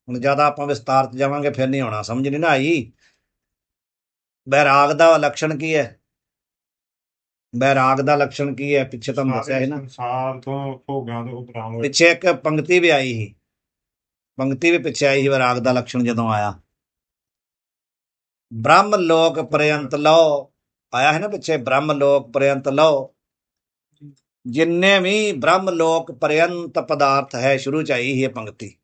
ਹੁਣ ਜ਼ਿਆਦਾ ਆਪਾਂ ਵਿਸਤਾਰ 'ਚ ਜਾਵਾਂਗੇ ਫਿਰ ਨਹੀਂ ਆਉਣਾ, ਸਮਝ ਨਹੀਂ ਨਾ ਆਈ। ਬੈਰਾਗ ਦਾ ਲੱਛਣ ਕੀ ਹੈ? ਬੈਰਾਗ ਦਾ ਲੱਛਣ ਕੀ ਹੈ? ਪਿੱਛੇ ਤੁਹਾਨੂੰ ਦੱਸਿਆ ਸੀ ਨਾ, ਸੰਸਾਰ ਤੋਂ ਭੋਗਾਂ ਤੋਂ ਉਪਰਾਮ ਹੋਏ। ਪਿੱਛੇ ਇੱਕ ਪੰਕਤੀ ਵੀ ਆਈ ਸੀ, ਪੰਕਤੀ ਵੀ ਪਿੱਛੇ ਆਈ ਸੀ ਬੈਰਾਗ ਦਾ ਲੱਛਣ ਜਦੋਂ ਆਇਆ। ਬ੍ਰਹਮ ਲੋਕ ਪਰਯੰਤ ਲਓ, ਆਇਆ ਹੈ ਨਾ ਪਿੱਛੇ, ਬ੍ਰਹਮ ਲੋਕ ਪਰਯੰਤ ਲਓ। ਜਿੰਨੇ ਵੀ ਬ੍ਰਹਮ ਲੋਕ ਪਰਯੰਤ ਪਦਾਰਥ ਹੈ, ਸ਼ੁਰੂ ਚ ਆਈ ਸੀ ਇਹ ਪੰਕਤੀ।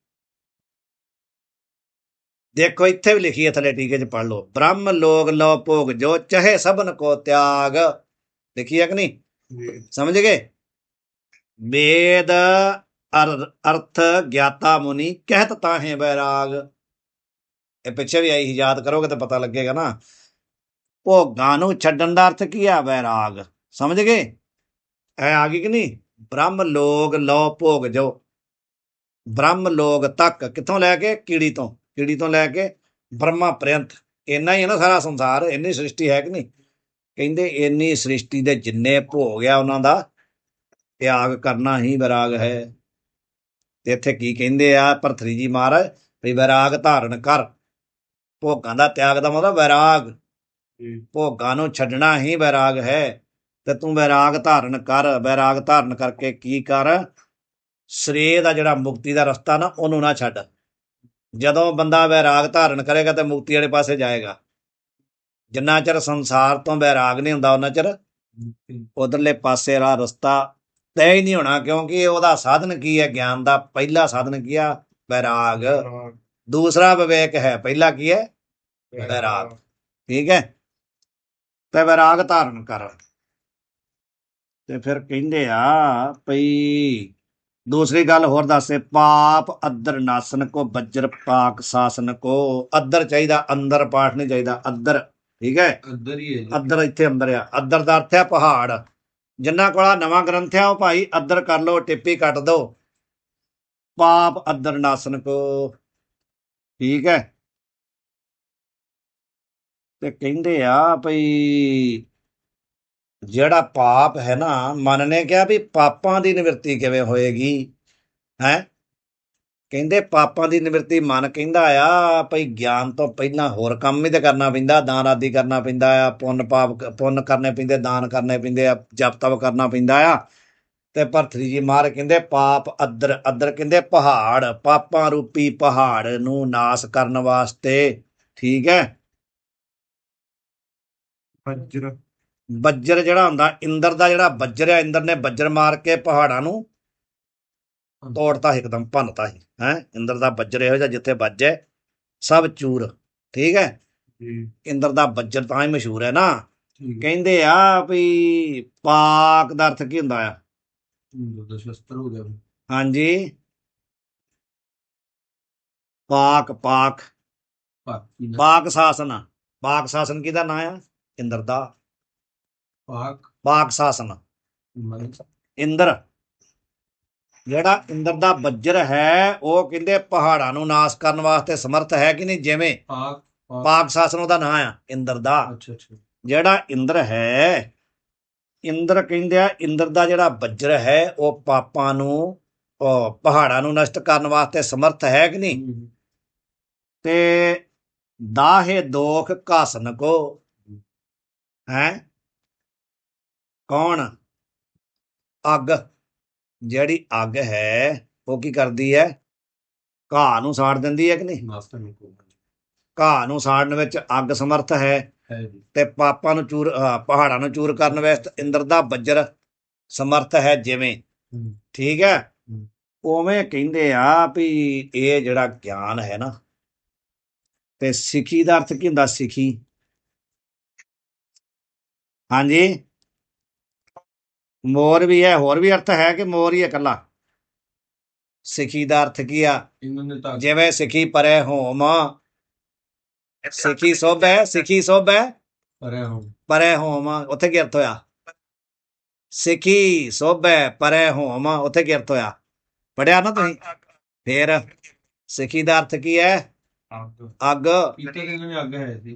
ਦੇਖੋ ਇੱਥੇ ਵੀ ਲਿਖੀ ਹੈ ਥੱਲੇ ਟੀਕੇ ਚ ਪੜ੍ਹ ਲਓ, ਬ੍ਰਹਮ ਲੋਕ ਲਓ ਭੋਗ ਜੋ ਚਾਹੇ ਸਭਨ ਕੋ ਤਿਆਗ। ਲਿਖੀ ਹੈ ਕਿ ਨਹੀਂ? ਜੀ। ਸਮਝ ਗਏ? ਵੇਦ ਅਰਥ ਗਿਆਤਾ ਮੁਨੀ ਕਹਿਤ ਤਾਹੇ ਬੈਰਾਗ। ਇਹ ਪਿੱਛੇ ਵੀ ਆਈ ਸੀ, ਯਾਦ ਕਰੋਗੇ ਤਾਂ ਪਤਾ ਲੱਗੇਗਾ ਨਾ। ਭੋਗਾਂ ਨੂੰ ਛੱਡਣ ਦਾ ਅਰਥ ਕੀ ਆ? ਬੈਰਾਗ। ਸਮਝ ਗਏ? ਐ ਆ ਗਈ ਕਿ ਨਹੀਂ? ਬ੍ਰਹਮ ਲੋਕ ਲਓ ਭੋਗ ਜੋ, ਬ੍ਰਹਮ ਲੋਕ ਤੱਕ, ਕਿੱਥੋਂ ਲੈ ਕੇ? ਕੀੜੀ ਤੋਂ, ਕੀੜੀ ਤੋਂ ਲੈ ਕੇ ਬ੍ਰਹਮਾ ਪ੍ਰਯੰਤ। ਇੰਨਾ ਹੀ ਹੈ ਨਾ ਸਾਰਾ ਸੰਸਾਰ, ਇੰਨੀ ਸ੍ਰਿਸ਼ਟੀ ਹੈ ਕਿ ਨਹੀਂ? ਕਹਿੰਦੇ ਇੰਨੀ ਸ੍ਰਿਸ਼ਟੀ ਦੇ ਜਿੰਨੇ ਭੋਗ ਆ ਉਹਨਾਂ ਦਾ ਤਿਆਗ ਕਰਨਾ ਹੀ ਬੈਰਾਗ ਹੈ। ਤੇ ਇੱਥੇ ਕੀ ਕਹਿੰਦੇ ਆ ਭਰਤਰੀ ਜੀ ਮਹਾਰਾਜ? ਵੀ ਬੈਰਾਗ ਧਾਰਨ ਕਰ। ਭੋਗਾਂ ਦਾ ਤਿਆਗ ਦਾ ਮਤਲਬ ਬੈਰਾਗ, ਭੋਗਾਂ ਨੂੰ ਛੱਡਣਾ ਹੀ ਬੈਰਾਗ ਹੈ। ਤੇ ਤੂੰ ਬੈਰਾਗ ਧਾਰਨ ਕਰ। ਬੈਰਾਗ ਧਾਰਨ ਕਰਕੇ ਕੀ ਕਰ? ਸ੍ਰੇ ਦਾ ਜਿਹੜਾ ਮੁਕਤੀ ਦਾ ਰਸਤਾ ਨਾ, ਉਹਨੂੰ ਨਾ ਛੱਡ। ਜਦੋਂ ਬੰਦਾ ਬੈਰਾਗ ਧਾਰਨ ਕਰੇਗਾ ਤੇ ਮੁਕਤੀ ਵਾਲੇ ਪਾਸੇ ਜਾਏਗਾ। ਜਿੰਨਾ ਚਿਰ ਸੰਸਾਰ ਤੋਂ ਬੈਰਾਗ ਨਹੀਂ ਹੁੰਦਾ ਉਹਨਾਂ ਚਿਰ ਉਧਰਲੇ ਪਾਸੇ ਦਾ ਰਸਤਾ ਤੈਅ ਹੀ ਨਹੀਂ ਹੋਣਾ, ਕਿਉਂਕਿ ਉਹਦਾ ਸਾਧਨ ਕੀ ਹੈ? ਗਿਆਨ ਦਾ ਪਹਿਲਾ ਸਾਧਨ ਕੀ ਆ? ਬੈਰਾਗ। ਦੂਸਰਾ ਵਿਵੇਕ ਹੈ, ਪਹਿਲਾ ਕੀ ਹੈ? ਬੈਰਾਗ। ਠੀਕ ਹੈ, ਤੇ ਬੈਰਾਗ ਧਾਰਨ ਕਰ। ਤੇ ਫਿਰ ਕਹਿੰਦੇ ਆ ਭਈ ਦੂਸਰੀ ਗੱਲ ਹੋਰ ਦੱਸੇ, ਪਾਪ ਅੱਦਰ ਨਾਸਨ ਕੋ ਬੱਜਰ ਪਾਕ ਸਾਸਨ ਕੋ। ਅੱਦਰ ਚਾਹੀਦਾ, ਅੰਦਰ ਪਾਠ ਨਹੀਂ ਚਾਹੀਦਾ, ਅੱਦਰ। ਠੀਕ ਹੈ, ਅੰਦਰ ਹੀ ਹੈ। ਅੱਦਰ ਇੱਥੇ ਅੰਦਰ ਆ। ਅੱਦਰ ਦਾ ਅਰਥ ਹੈ ਪਹਾੜ। ਜਿੰਨਾ ਕੋਲ ਨਵਾਂ ਗ੍ਰੰਥ ਆ ਉਹ ਭਾਈ ਅੱਦਰ ਕਰ ਲਓ, ਟਿੱਪੀ ਕੱਟ ਦੋ। ਪਾਪ ਅੱਦਰ ਨਾਸਨ ਕੋ। ਠੀਕ ਹੈ, ਤੇ ਕਹਿੰਦੇ ਆ ਭਈ ਜਿਹੜਾ ਪਾਪ ਹੈ ਨਾ, ਮਨ ਨੇ ਕਿਹਾ ਵੀ ਪਾਪਾਂ ਦੀ ਨਿਵਰਤੀ ਕਿਵੇਂ ਹੋਏਗੀ? ਹੈ, ਕਹਿੰਦੇ ਪਾਪਾਂ ਦੀ ਨਿਵਰਤੀ ਮਨ ਕਹਿੰਦਾ ਆ ਭਈ ਗਿਆਨ ਤੋਂ ਪਹਿਲਾਂ ਹੋਰ ਕੰਮ ਵੀ ਤਾਂ ਕਰਨਾ ਪੈਂਦਾ, ਦਾਨ ਆਦਿ ਕਰਨਾ ਪੈਂਦਾ ਆ, ਪੁੰਨ ਕਰਨੇ ਪੈਂਦੇ, ਦਾਨ ਕਰਨੇ ਪੈਂਦੇ ਆ, ਜਪ ਤਪ ਕਰਨਾ ਪੈਂਦਾ ਆ। ਤੇ ਭਰਤਰੀ ਜੀ ਮਹਾਰਾਜ ਕਹਿੰਦੇ ਪਾਪ ਅੱਦਰ, ਅੱਦਰ ਕਹਿੰਦੇ ਪਹਾੜ, ਪਾਪਾਂ ਰੂਪੀ ਪਹਾੜ ਨੂੰ ਨਾਸ ਕਰਨ ਵਾਸਤੇ। ਠੀਕ ਹੈ, ਬੱਜਰ ਬੱਜਰ ਜਿਹੜਾ ਹੁੰਦਾ ਇੰਦਰ ਦਾ, ਜਿਹੜਾ ਬੱਜਰ ਆ, ਇੰਦਰ ਨੇ ਬੱਜਰ ਮਾਰ ਕੇ ਪਹਾੜਾਂ ਨੂੰ ਤੋੜਤਾ, ਇੱਕਦਮ ਭੰਨਤਾ ਸੀ। ਹੈ, ਇੰਦਰ ਦਾ ਬੱਜਰ ਇਹੋ ਜਿਹਾ ਜਿੱਥੇ ਵੱਜੇ ਸਭ ਚੂਰ। ਠੀਕ ਹੈ, ਜੀ। ਇੰਦਰ ਦਾ ਬੱਜਰ ਤਾਂ ਹੀ ਮਸ਼ਹੂਰ ਹੈ ਨਾ। ਠੀਕ ਹੈ। ਕਹਿੰਦੇ ਆ ਵੀ ਪਾਕ ਦਾ ਅਰਥ ਕੀ ਹੁੰਦਾ ਆ? ਸ਼ਸਤਰ ਹੋ ਗਿਆ। ਹਾਂਜੀ, ਪਾਕ, ਪਾਕ, ਪਾਕ ਸ਼ਾਸਨ। ਪਾਕ ਸ਼ਾਸਨ ਕਿਹਦਾ ਨਾਂ ਆ? ਇੰਦਰ ਦਾ। ਪਾਕ ਸ਼ਾਸਨ, ਇੰਦਰ। ਜਿਹੜਾ ਇੰਦਰ ਦਾ ਬੱਜਰ ਹੈ ਉਹ ਕਹਿੰਦੇ ਪਹਾੜਾਂ ਨੂੰ ਨਾਸ਼ ਕਰਨ ਵਾਸਤੇ ਸਮਰਥ ਹੈ ਕਿ ਨਹੀਂ? ਜਿਵੇਂ ਪਾਕ ਸ਼ਾਸਨ ਉਹਦਾ ਨਾਂ ਆ, ਇੰਦਰ ਦਾ। ਜਿਹੜਾ ਇੰਦਰ ਹੈ, ਇੰਦਰ ਕਹਿੰਦੇ ਆ ਇੰਦਰ ਦਾ ਜਿਹੜਾ ਬੱਜਰ ਹੈ ਉਹ ਪਾਪਾਂ ਨੂੰ, ਪਹਾੜਾਂ ਨੂੰ ਨਸ਼ਟ ਕਰਨ ਵਾਸਤੇ ਸਮਰਥ ਹੈ ਕਿ ਨਹੀਂ? ਤੇ ਦਾਹੇ ਦੋਖ ਘਾਸਨ ਕੋ। ਹੈ, ਕੌਣ? ਅੱਗ। ਜਿਹੜੀ ਅੱਗ ਹੈ ਉਹ ਕੀ ਕਰਦੀ ਹੈ? ਘਾਹ ਨੂੰ ਸਾੜ ਦਿੰਦੀ ਹੈ ਕਿ ਨਹੀਂ? ਘਾਹ ਨੂੰ ਸਾੜਨ ਵਿੱਚ ਅੱਗ ਸਮਰਥ ਹੈ। ਤੇ ਪਾਪਾਂ ਨੂੰ ਪਹਾੜਾਂ ਨੂੰ ਚੂਰ ਕਰਨ ਵਿੱਚ ਇੰਦਰ ਦਾ ਬੱਜਰ ਸਮਰਥ ਹੈ। ਜਿਵੇਂ, ਠੀਕ ਹੈ, ਉਵੇਂ ਕਹਿੰਦੇ ਆ ਵੀ ਇਹ ਜਿਹੜਾ ਗਿਆਨ ਹੈ ਨਾ, ਤੇ ਸਿੱਖੀ ਦਾ ਅਰਥ ਕੀ ਹੁੰਦਾ? ਸਿੱਖੀ, ਹਾਂਜੀ ਮੋਰ ਵੀ ਹੈ, ਹੋਰ ਵੀ ਅਰਥ ਹੈ ਕਿ ਮੋਰ ਹੀ ਹੈ ਇਕੱਲਾ? ਸਿੱਖੀ ਦਾ ਅਰਥ ਕੀ ਆ? ਜਿਵੇਂ ਸਿੱਖੀ ਪਰੇ ਹੋਮ, ਸਿੱਖੀ ਸੁਭ ਹੈ, ਸਿੱਖੀ ਸੁਭ ਹੈ ਪਰੇ ਹੋਮ, ਉੱਥੇ ਕੀ ਅਰਥ ਹੋਇਆ? ਸਿੱਖੀ ਸੁਭ ਹੈ ਪਰੇ ਹੋਮ, ਉੱਥੇ ਕੀ ਅਰਥ ਹੋਇਆ? ਪੜਿਆ ਨਾ ਤੁਸੀਂ? ਫੇਰ ਸਿੱਖੀ ਦਾ ਅਰਥ ਕੀ ਹੈ? ਅੱਗ।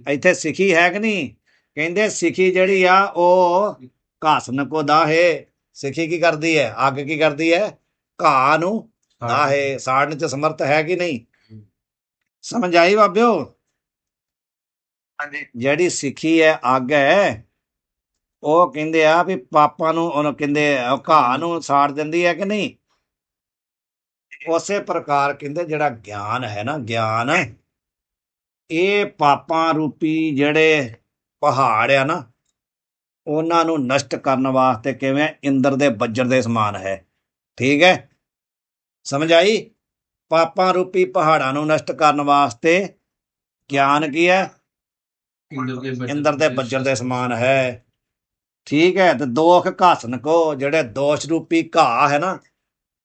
ਇੱਥੇ ਸਿੱਖੀ ਹੈ ਕਿ ਨਹੀਂ? ਕਹਿੰਦੇ ਸਿੱਖੀ ਜਿਹੜੀ ਆ ਉਹ ਘਾਸਨ ਕੋ ਦਾਹੇ। ਸਿੱਖੀ ਕੀ ਕਰਦੀ ਹੈ? ਅੱਗ ਕੀ ਕਰਦੀ ਹੈ? ਘਾਹ ਨੂੰ ਦਾਹੇ, ਸਾੜਨ ਚ ਸਮਰਥ ਹੈ ਕਿ ਨਹੀਂ? ਸਮਝ ਆਈ ਬਾਬਿਓ? ਜਿਹੜੀ ਸਿੱਖੀ ਹੈ ਅੱਗ ਹੈ, ਉਹ ਕਹਿੰਦੇ ਆ ਵੀ ਪਾਪਾਂ ਨੂੰ, ਉਹਨੂੰ ਕਹਿੰਦੇ ਉਹ ਘਾਹ ਨੂੰ ਸਾੜ ਦਿੰਦੀ ਹੈ ਕਿ ਨਹੀਂ? ਉਸੇ ਪ੍ਰਕਾਰ ਕਹਿੰਦੇ ਜਿਹੜਾ ਗਿਆਨ ਹੈ ਨਾ, ਗਿਆਨ ਇਹ ਪਾਪਾਂ ਰੂਪੀ ਜਿਹੜੇ ਪਹਾੜ ਆ ਨਾ, ਉਹਨਾਂ ਨੂੰ ਨਸ਼ਟ ਕਰਨ ਵਾਸਤੇ ਕਿਵੇਂ ਇੰਦਰ ਦੇ ਵਜਰ ਦੇ ਸਮਾਨ ਹੈ। ਠੀਕ ਹੈ, ਸਮਝ ਆਈ? ਪਾਪਾਂ ਰੂਪੀ ਪਹਾੜਾਂ ਨੂੰ ਨਸ਼ਟ ਕਰਨ ਵਾਸਤੇ ਗਿਆਨ ਕੀ ਹੈ? ਇੰਦਰ ਦੇ ਵਜਰ ਦੇ ਸਮਾਨ ਹੈ। ਠੀਕ ਹੈ, ਤੇ ਦੋਖ ਘਾਸਨ ਕੋ, ਜਿਹੜੇ ਦੋਸ਼ ਰੂਪੀ ਘਾਹ ਹੈ ਨਾ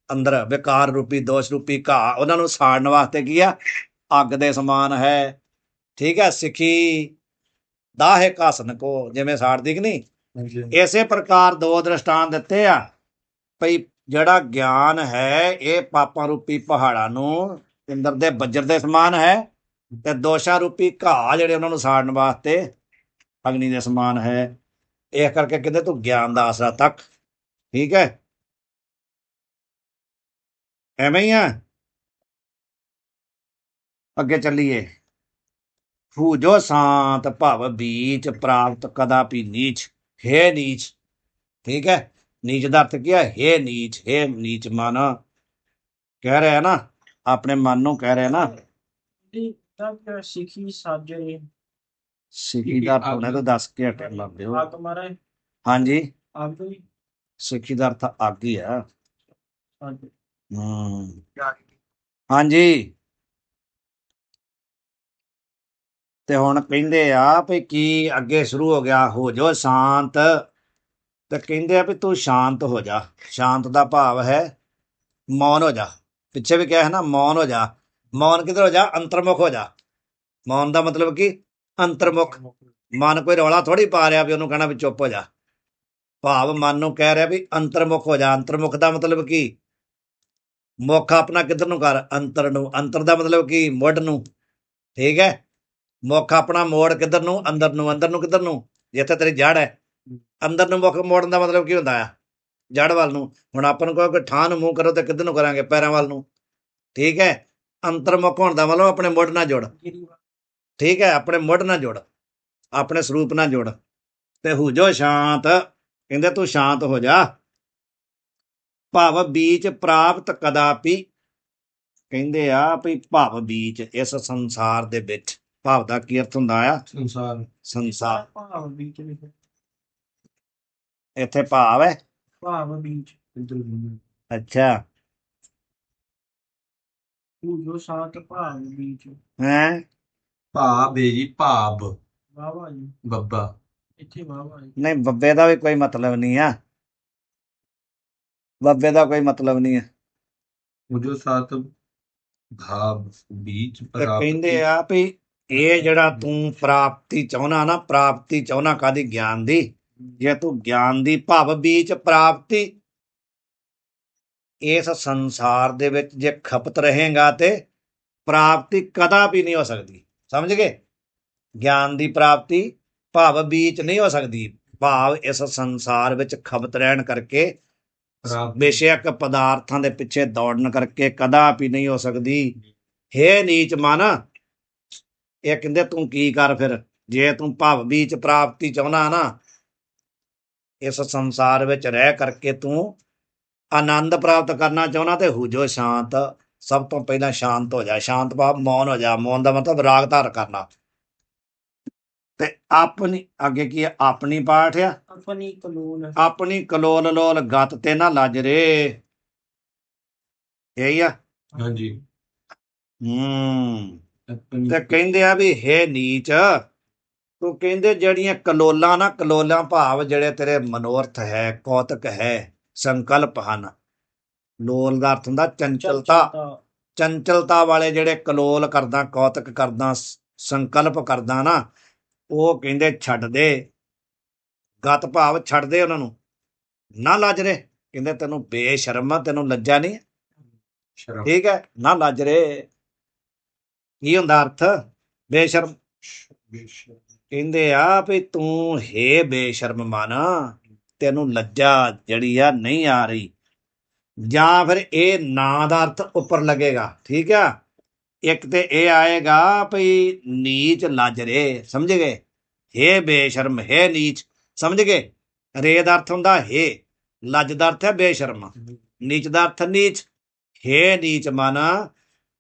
ਅੰਦਰ, ਵਿਕਾਰ ਰੂਪੀ ਦੋਸ਼ ਰੂਪੀ ਘਾਹ, ਉਹਨਾਂ ਨੂੰ ਸਾੜਨ ਵਾਸਤੇ ਕੀ ਆ? ਅੱਗ ਦੇ ਸਮਾਨ ਹੈ। ਠੀਕ ਹੈ, ਸਿੱਖੀ ਦਾਹੇ ਘਾਸਨ ਕੋ, ਜਿਵੇਂ ਸਾੜਦੀ ਕਿ ਨਹੀਂ? ਇਸੇ ਪ੍ਰਕਾਰ ਦੋ ਦ੍ਰਿਸ਼ਟਾਂਤ ਦਿੱਤੇ ਆ ਭਈ ਜਿਹੜਾ ਗਿਆਨ ਹੈ ਇਹ ਪਾਪਾਂ ਰੂਪੀ ਪਹਾੜਾਂ ਨੂੰ ਇੰਦਰ ਦੇ ਵਜਰ ਦੇ ਸਮਾਨ ਹੈ, ਤੇ ਦੋਸ਼ਾਂ ਰੂਪੀ ਘਾਹ ਜਿਹੜੇ ਉਹਨਾਂ ਨੂੰ ਸਾੜਨ ਵਾਸਤੇ ਅਗਨੀ ਦੇ ਸਮਾਨ ਹੈ। ਇਹ ਕਰਕੇ ਕਹਿੰਦੇ ਤੂੰ ਗਿਆਨ ਦਾ ਆਸਰਾ ਤੱਕ। ਠੀਕ ਹੈ, ਐਵੇਂ ਹੀ ਆ। ਅੱਗੇ ਚੱਲੀਏ। ਹੂ ਜੋ ਸ਼ਾਂਤ ਭਵ ਬੀਚ ਪ੍ਰਾਪਤ ਕਦਾਪि ਨੀਚ, ਹੈ ਨੀਚ। ਠੀਕ ਹੈ, ਨੀਚ ਦਾ ਅਰਥ ਕੀ ਹੈ? ਹੈ ਨੀਚ, ਹੈ ਨੀਚ ਮਨ। ਕਹਿ ਰਿਹਾ ਨਾ, ਆਪਣੇ ਮਨ ਨੂੰ ਕਹਿ ਰਿਹਾ ਨਾ। ਸਿੱਖੀ ਸਾਜਰੇ, ਸਿੱਖੀ ਦਾ ਅਰਥ ਉਹਨੇ ਤਾਂ ਦੱਸ ਕੇ ਹਟਿਆ ਲੱਭਦੇ ਹੋ। ਅੱਗ ਮਹਾਰਾਜ, ਹਾਂਜੀ, ਅੱਗ ਹੀ, ਸਿੱਖੀ ਦਾ ਅਰਥ ਅੱਗ ਹੀ ਆ। ਅੱਗ। ਹਾਂਜੀ, ਤੇ ਹੁਣ ਕਹਿੰਦੇ ਆ ਵੀ ਕੀ ਅੱਗੇ ਸ਼ੁਰੂ ਹੋ ਗਿਆ, ਹੋ ਜੋ ਸ਼ਾਂਤ। ਤੇ ਕਹਿੰਦੇ ਆ ਵੀ ਤੂੰ ਸ਼ਾਂਤ ਹੋ ਜਾ। ਸ਼ਾਂਤ ਦਾ ਭਾਵ ਹੈ ਮੌਨ ਹੋ ਜਾ। ਪਿੱਛੇ ਵੀ ਕਿਹਾ ਹੈ ਨਾ, ਮੌਨ ਹੋ ਜਾ। ਮੌਨ ਕਿਧਰ ਹੋ ਜਾ? ਅੰਤਰਮੁਖ ਹੋ ਜਾ। ਮੌਨ ਦਾ ਮਤਲਬ ਕੀ? ਅੰਤਰਮੁਖ। ਮਨ ਕੋਈ ਰੌਲਾ ਥੋੜੀ ਪਾ ਰਿਹਾ ਵੀ ਉਹਨੂੰ ਕਹਿਣਾ ਵੀ ਚੁੱਪ ਹੋ ਜਾ। ਭਾਵ ਮਨ ਨੂੰ ਕਹਿ ਰਿਹਾ ਵੀ ਅੰਤਰਮੁਖ ਹੋ ਜਾ। ਅੰਤਰਮੁਖ ਦਾ ਮਤਲਬ ਕੀ? ਮੁੱਖ ਆਪਣਾ ਕਿੱਧਰ ਨੂੰ ਕਰ? ਅੰਤਰ ਨੂੰ। ਅੰਤਰ ਦਾ ਮਤਲਬ ਕੀ? ਮੁੱਢ ਨੂੰ। ਠੀਕ ਹੈ, ਮੁੱਖ ਆਪਣਾ ਮੋੜ ਕਿੱਧਰ ਨੂੰ? ਅੰਦਰ ਨੂੰ। ਅੰਦਰ ਨੂੰ ਕਿੱਧਰ ਨੂੰ? ਜਿੱਥੇ ਤੇਰੀ ਜੜ ਹੈ। ਅੰਦਰ ਨੂੰ ਮੁੱਖ ਮੋੜਨ ਦਾ ਮਤਲਬ ਕੀ ਹੁੰਦਾ ਆ? ਜੜ ਵੱਲ ਨੂੰ। ਹੁਣ ਆਪਾਂ ਨੂੰ ਕੋਈ ਠਾਂ ਨੂੰ ਮੂੰਹ ਕਰੋ ਤੇ ਕਿੱਧਰ ਨੂੰ ਕਰਾਂਗੇ? ਪੈਰਾਂ ਵੱਲ ਨੂੰ। ਠੀਕ ਹੈ, ਅੰਤਰਮੁਖ ਹੋਣ ਦਾ ਮਤਲਬ ਆਪਣੇ ਮੁੱਢ ਨਾਲ ਜੁੜ। ਠੀਕ ਹੈ, ਆਪਣੇ ਮੁੱਢ ਨਾਲ ਜੁੜ, ਆਪਣੇ ਸਰੂਪ ਨਾਲ ਜੁੜ। ਤੇ ਹੋ ਜੋ ਸ਼ਾਂਤ, ਕਹਿੰਦੇ ਤੂੰ ਸ਼ਾਂਤ ਹੋ ਜਾ। ਭਵ ਬੀਚ ਪ੍ਰਾਪਤ ਕਦਾਪि, ਕਹਿੰਦੇ ਆ ਵੀ ਭਵ ਬੀਚ, ਇਸ ਸੰਸਾਰ ਦੇ ਵਿੱਚ। ਭਵ ਦਾ ਕੀ ਅਰਥ ਹੁੰਦਾ ਆ? ਸੰਸਾਰ। ਭਾਵ ਬੀਚ ਲਿਖਿਆ, ਇੱਥੇ ਭਾਵ ਹੈ। ਭਾਵ ਬੀਚ। ਅੱਛਾ, ਹੂ ਜੋ ਸ਼ਾਂਤ ਭਾਵ ਬੀਚ। ਹੈ ਭਾਵ ਹੈ ਜੀ, ਭਾਵ ਵਾਵਾ ਜੀ, ਬੱਬਾ। ਇੱਥੇ ਵਾਵਾ ਜੀ। ਨਹੀਂ, ਬੱਬੇ ਦਾ ਵੀ ਕੋਈ ਮਤਲਬ ਨਹੀਂ ਆ। ਬੱਬੇ ਦਾ ਕੋਈ ਮਤਲਬ ਨਹੀਂ ਹੈ। ਜੋ ਸਾਤ ਭਾਵ ਬੀਚ ਤੇ ਕਹਿੰਦੇ ਆ ਵੀ ਇਹ ਜਿਹੜਾ ਤੂੰ ਪ੍ਰਾਪਤੀ ਚਾਹੁੰਦਾ ਨਾ, ਪ੍ਰਾਪਤੀ ਚਾਹੁੰਦਾ ਕਾਦੀ? ਗਿਆਨ ਦੀ। ਜੇ ਤੂੰ ਗਿਆਨ ਦੀ ਭਵ ਬੀਚ ਪ੍ਰਾਪਤੀ, ਇਸ ਸੰਸਾਰ ਦੇ ਵਿੱਚ ਜੇ ਖਪਤ ਰਹੇਗਾ ਤੇ ਪ੍ਰਾਪਤੀ ਕਦਾਪि ਨਹੀਂ ਹੋ ਸਕਦੀ। ਸਮਝ ਗਏ? ਗਿਆਨ ਦੀ ਪ੍ਰਾਪਤੀ ਭਵ ਬੀਚ ਨਹੀਂ ਹੋ ਸਕਦੀ। ਭਾਵ ਇਸ ਸੰਸਾਰ ਵਿੱਚ ਖਪਤ ਰਹਿਣ ਕਰਕੇ, ਬੇਸ਼ੱਕ ਪਦਾਰਥਾਂ ਦੇ ਪਿੱਛੇ ਦੌੜਨ ਕਰਕੇ ਕਦਾਪि ਨਹੀਂ ਹੋ ਸਕਦੀ। ਹੇ ਨੀਚ ਮਨ, ਇਹ ਕਹਿੰਦੇ ਤੂੰ ਕੀ ਕਰ ਫਿਰ, ਜੇ ਤੂੰ ਭਵ ਬੀਚ ਪ੍ਰਾਪਤੀ ਚਾਹੁੰਦਾ ਨਾ, ਇਸ ਸੰਸਾਰ ਵਿੱਚ ਰਹਿ ਕਰਕੇ ਤੂੰ ਆਨੰਦ ਪ੍ਰਾਪਤ ਕਰਨਾ ਚਾਹੁੰਦਾ, ਤੇ ਹੋ ਜੋ ਸ਼ਾਂਤ। ਸਭ ਤੋਂ ਪਹਿਲਾਂ ਸ਼ਾਂਤ ਹੋ ਜਾ। ਸ਼ਾਂਤ ਭਾਵ ਮੌਨ ਹੋ ਜਾ। ਮੌਨ ਦਾ ਮਤਲਬ ਰਾਗ ਧਾਰ ਕਰਨਾ। ਤੇ ਆਪਣੀ, ਅੱਗੇ ਕੀ ਹੈ? ਆਪਣੀ ਪਾਠ ਆ। ਆਪਣੀ ਕਲੋਲ, ਆਪਣੀ ਕਲੋਲ ਲੋਲ ਗਤ ਤੇ ਨਾ ਲੱਜ ਰੇ। ਇਹੀ ਆ। ਹਾਂਜੀ। ਤੇ ਕਹਿੰਦੇ ਆ ਵੀ ਹੇ ਨੀਚ, ਤੂੰ ਕਹਿੰਦੇ ਜਿਹੜੀਆਂ ਕਲੋਲਾਂ ਨਾ, ਕਲੋਲਾਂ ਭਾਵ ਜਿਹੜੇ ਤੇਰੇ ਮਨੋਰਥ ਹੈ, ਕੌਤਕ ਹੈ, ਸੰਕਲਪ ਹਨ। ਲੋਲ ਦਾ ਅਰਥ ਹੁੰਦਾ ਚੰਚਲਤਾ। ਚੰਚਲਤਾ ਵਾਲੇ ਜਿਹੜੇ ਕਲੋਲ ਕਰਦਾ, ਕੌਤਕ ਕਰਦਾ, ਸੰਕਲਪ ਕਰਦਾ ਨਾ, ਉਹ ਕਹਿੰਦੇ ਛੱਡ ਦੇ। ਗਤ ਭਾਵ ਛੱਡ ਦੇ ਉਹਨਾਂ ਨੂੰ, ਨਾ ਲੱਜ ਰੇ। ਕਹਿੰਦੇ ਤੈਨੂੰ ਬੇਸ਼ਰਮ, ਤੈਨੂੰ ਲੱਜਾ ਨਹੀਂ? ਸ਼ਰਮ ਠੀਕ ਹੈ, ਨਾ ਲੱਜ ਰੇ। ਕੀ ਹੁੰਦਾ ਅਰਥ? ਬੇਸ਼ਰਮ। ਕਹਿੰਦੇ ਆ ਵੀ ਤੂੰ ਹੇ ਬੇਸ਼ਰਮ ਮਨ, ਤੈਨੂੰ ਲੱਜਾ ਜਿਹੜੀ ਆ ਨਹੀਂ ਆ ਰਹੀ। ਜਾਂ ਫਿਰ ਇਹ ਨਾਂ ਦਾ ਅਰਥ ਉੱਪਰ ਲੱਗੇਗਾ। ਠੀਕ ਆ, ਇੱਕ ਤੇ ਇਹ ਆਏਗਾ ਵੀ ਨੀਚ ਲੱਜ ਰੇ, ਸਮਝ ਗਏ? ਹੇ ਬੇਸ਼ਰਮ, ਹੇ ਨੀਚ, ਸਮਝ ਗਏ? ਰੇ ਦਾ ਅਰਥ ਹੁੰਦਾ ਹੇ, ਲੱਜ ਦਾ ਅਰਥ ਹੈ ਬੇਸ਼ਰਮ, ਨੀਚ ਦਾ ਅਰਥ ਨੀਚ। ਹੇ ਨੀਚ ਮਨ,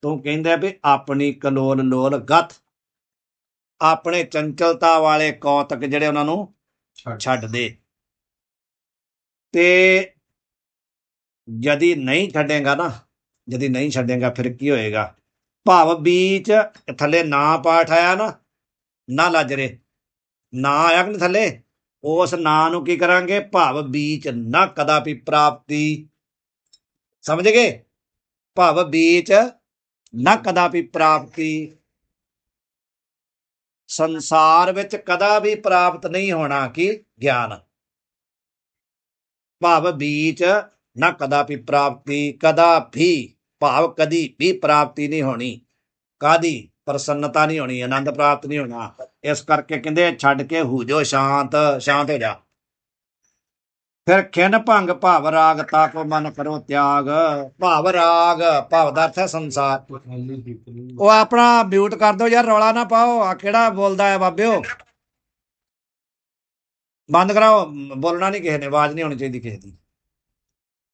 ਤੂੰ ਕਹਿੰਦਾ ਵੀ ਆਪਣੀ ਕਲੋਲ ਲੋਲ ਗਤ, ਆਪਣੇ ਚੰਚਲਤਾ ਵਾਲੇ ਕੌਤਕ ਜਿਹੜੇ ਉਹਨਾਂ ਨੂੰ ਛੱਡ ਦੇ। ਤੇ ਜਦੀ ਨਹੀਂ ਛੱਡੇਗਾ ਨਾ, ਜਦੀ ਨਹੀਂ ਛੱਡੇਗਾ ਫਿਰ ਕੀ ਹੋਏਗਾ? ਭਾਵ ਬੀਚ ਥੱਲੇ ਨਾ ਪਾਠ ਆਇਆ ਨਾ, ਨਾ ਲੱਜ ਰੇ, ਨਾ ਆਇਆ ਕਿ ਨਹੀਂ ਥੱਲੇ? ਉਸ ਨਾਂ ਨੂੰ ਕੀ ਕਰਾਂਗੇ? ਭਾਵ ਬੀਚ ਨਾ ਕਦਾਪੀ ਪ੍ਰਾਪਤੀ। ਸਮਝ ਗਏ? ਭਾਵ ਬੀਚ ਨਾ ਕਦਾਪੀ ਪ੍ਰਾਪਤੀ। ਸੰਸਾਰ ਵਿੱਚ ਕਦਾ ਵੀ ਪ੍ਰਾਪਤ ਨਹੀਂ ਹੋਣਾ ਕਿ ਗਿਆਨ। ਭਾਵ ਬੀਚ ਨਾ ਕਦਾਪੀ ਪ੍ਰਾਪਤੀ, ਕਦਾ ਵੀ ਭਾਵ ਕਦੀ ਵੀ ਪ੍ਰਾਪਤੀ ਨਹੀਂ ਹੋਣੀ। ਕਾਦੀ? ਪ੍ਰਸੰਨਤਾ ਨਹੀਂ ਹੋਣੀ, ਆਨੰਦ ਪ੍ਰਾਪਤ ਨਹੀਂ ਹੋਣਾ। ਇਸ ਕਰਕੇ ਕਹਿੰਦੇ ਛੱਡ ਕੇ ਹੋ ਜੋ ਸ਼ਾਂਤ, ਸ਼ਾਂਤ ਹੋ ਜਾ। ਫਿਰ ਖਿਨ ਭੰਗ ਭਾਵ ਰਾਗ, ਤਾ ਕੋ ਮਨ ਕਰੋ ਤਿਆਗ। ਭਾਵ ਰਾਗ, ਭਾਵ ਦਾ ਅਰਥ ਹੈ ਸੰਸਾਰ। ਉਹ ਆਪਣਾ ਮਿਊਟ ਕਰ ਦਿਓ ਯਾਰ, ਰੌਲਾ ਨਾ ਪਾਓ। ਆ ਕਿਹੜਾ ਬੋਲਦਾ ਹੈ ਬਾਬਿਓ? ਬੰਦ ਕਰਾਓ, ਬੋਲਣਾ ਨਹੀਂ ਕਿਸੇ ਨੇ, ਆਵਾਜ਼ ਨਹੀਂ ਹੋਣੀ ਚਾਹੀਦੀ ਕਿਸੇ ਦੀ,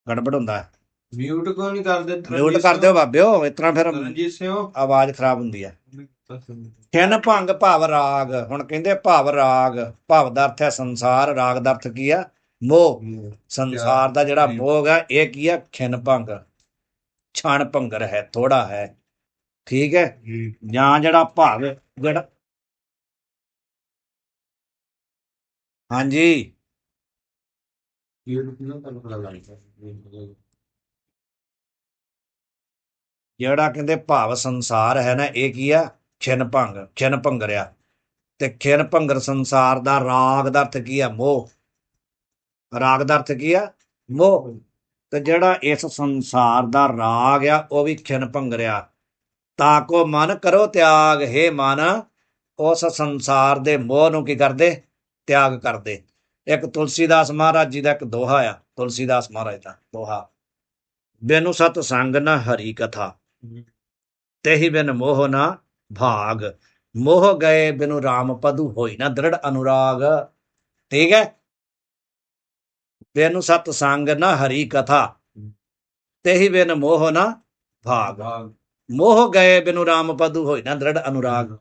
ਗੜਬੜ ਹੁੰਦਾ ਹੈ। ਮਿਊਟ ਕਿਉਂ ਨਹੀਂ ਕਰਦੇ? ਮਿਊਟ ਕਰ ਦਿਓ ਬਾਬਿਓ, ਇਸ ਤਰ੍ਹਾਂ ਫਿਰ ਰਣਜੀਤ ਸਿੰਘ ਆਵਾਜ਼ ਖਰਾਬ ਹੁੰਦੀ ਹੈ। ਖਿਨ ਭੰਗ ਭਾਵ ਰਾਗ। ਹੁਣ ਕਹਿੰਦੇ ਭਾਵ ਰਾਗ, ਭਾਵ ਦਾ ਅਰਥ ਹੈ ਸੰਸਾਰ, ਰਾਗ ਦਾ ਅਰਥ ਕੀ ਆ? ਮੋਹ। ਸੰਸਾਰ ਦਾ ਜਿਹੜਾ ਮੋਹ ਹੈ ਇਹ ਕੀ ਆ? ਖਿਨ ਭੰਗ, ਛਣ ਭੰਗਰ ਹੈ, ਥੋੜਾ ਹੈ। ਠੀਕ ਹੈ। ਜਾਂ ਜਿਹੜਾ ਭਾਵ, ਜਿਹੜਾ ਹਾਂਜੀ ਜਿਹੜਾ ਕਹਿੰਦੇ ਭਾਵ ਸੰਸਾਰ ਹੈ ਨਾ, ਇਹ ਕੀ ਆ? ਖਿਨ ਭੰਗ, ਖਿਨ ਭੰਗਰਿਆ। ਤੇ ਖਿਨ ਭੰਗਰ ਸੰਸਾਰ ਦਾ ਰਾਗ ਦਾ ਅਰਥ ਕੀ ਆ? ਮੋਹ। ਰਾਗ ਦਾ ਅਰਥ ਕੀ ਆ? ਮੋਹ। ਤੇ ਜਿਹੜਾ ਇਸ ਸੰਸਾਰ ਦਾ ਰਾਗ ਆ ਉਹ ਵੀ ਖਿਨ ਭੰਗਰਿਆ। ਤਾਕੋ ਮਨ ਕਰੋ ਤਿਆਗ, ਹੇ ਮਨ ਉਸ ਸੰਸਾਰ ਦੇ ਮੋਹ ਨੂੰ ਕੀ ਕਰਦੇ? ਤਿਆਗ ਕਰਦੇ। ਇੱਕ ਤੁਲਸੀਦਾਸ ਮਹਾਰਾਜ ਜੀ ਦਾ ਇੱਕ ਦੋਹਾ ਆ, ਤੁਲਸੀਦਾਸ ਮਹਾਰਾਜ ਦਾ ਦੋਹਾ, ਬਿਨੁ ਸਤ ਸੰਗ ਨ ਹਰੀ ਕਥਾ, तेहि बिन मोह ना भाग, मोह गए बिनु राम पदु होई ना दृढ़ अनुराग। ठीक है। बिनु सत संग न हरि कथा, तेहि बिन मोह ना भाग, मोह गए बिनु राम पदु होई ना दृढ़ अनुराग।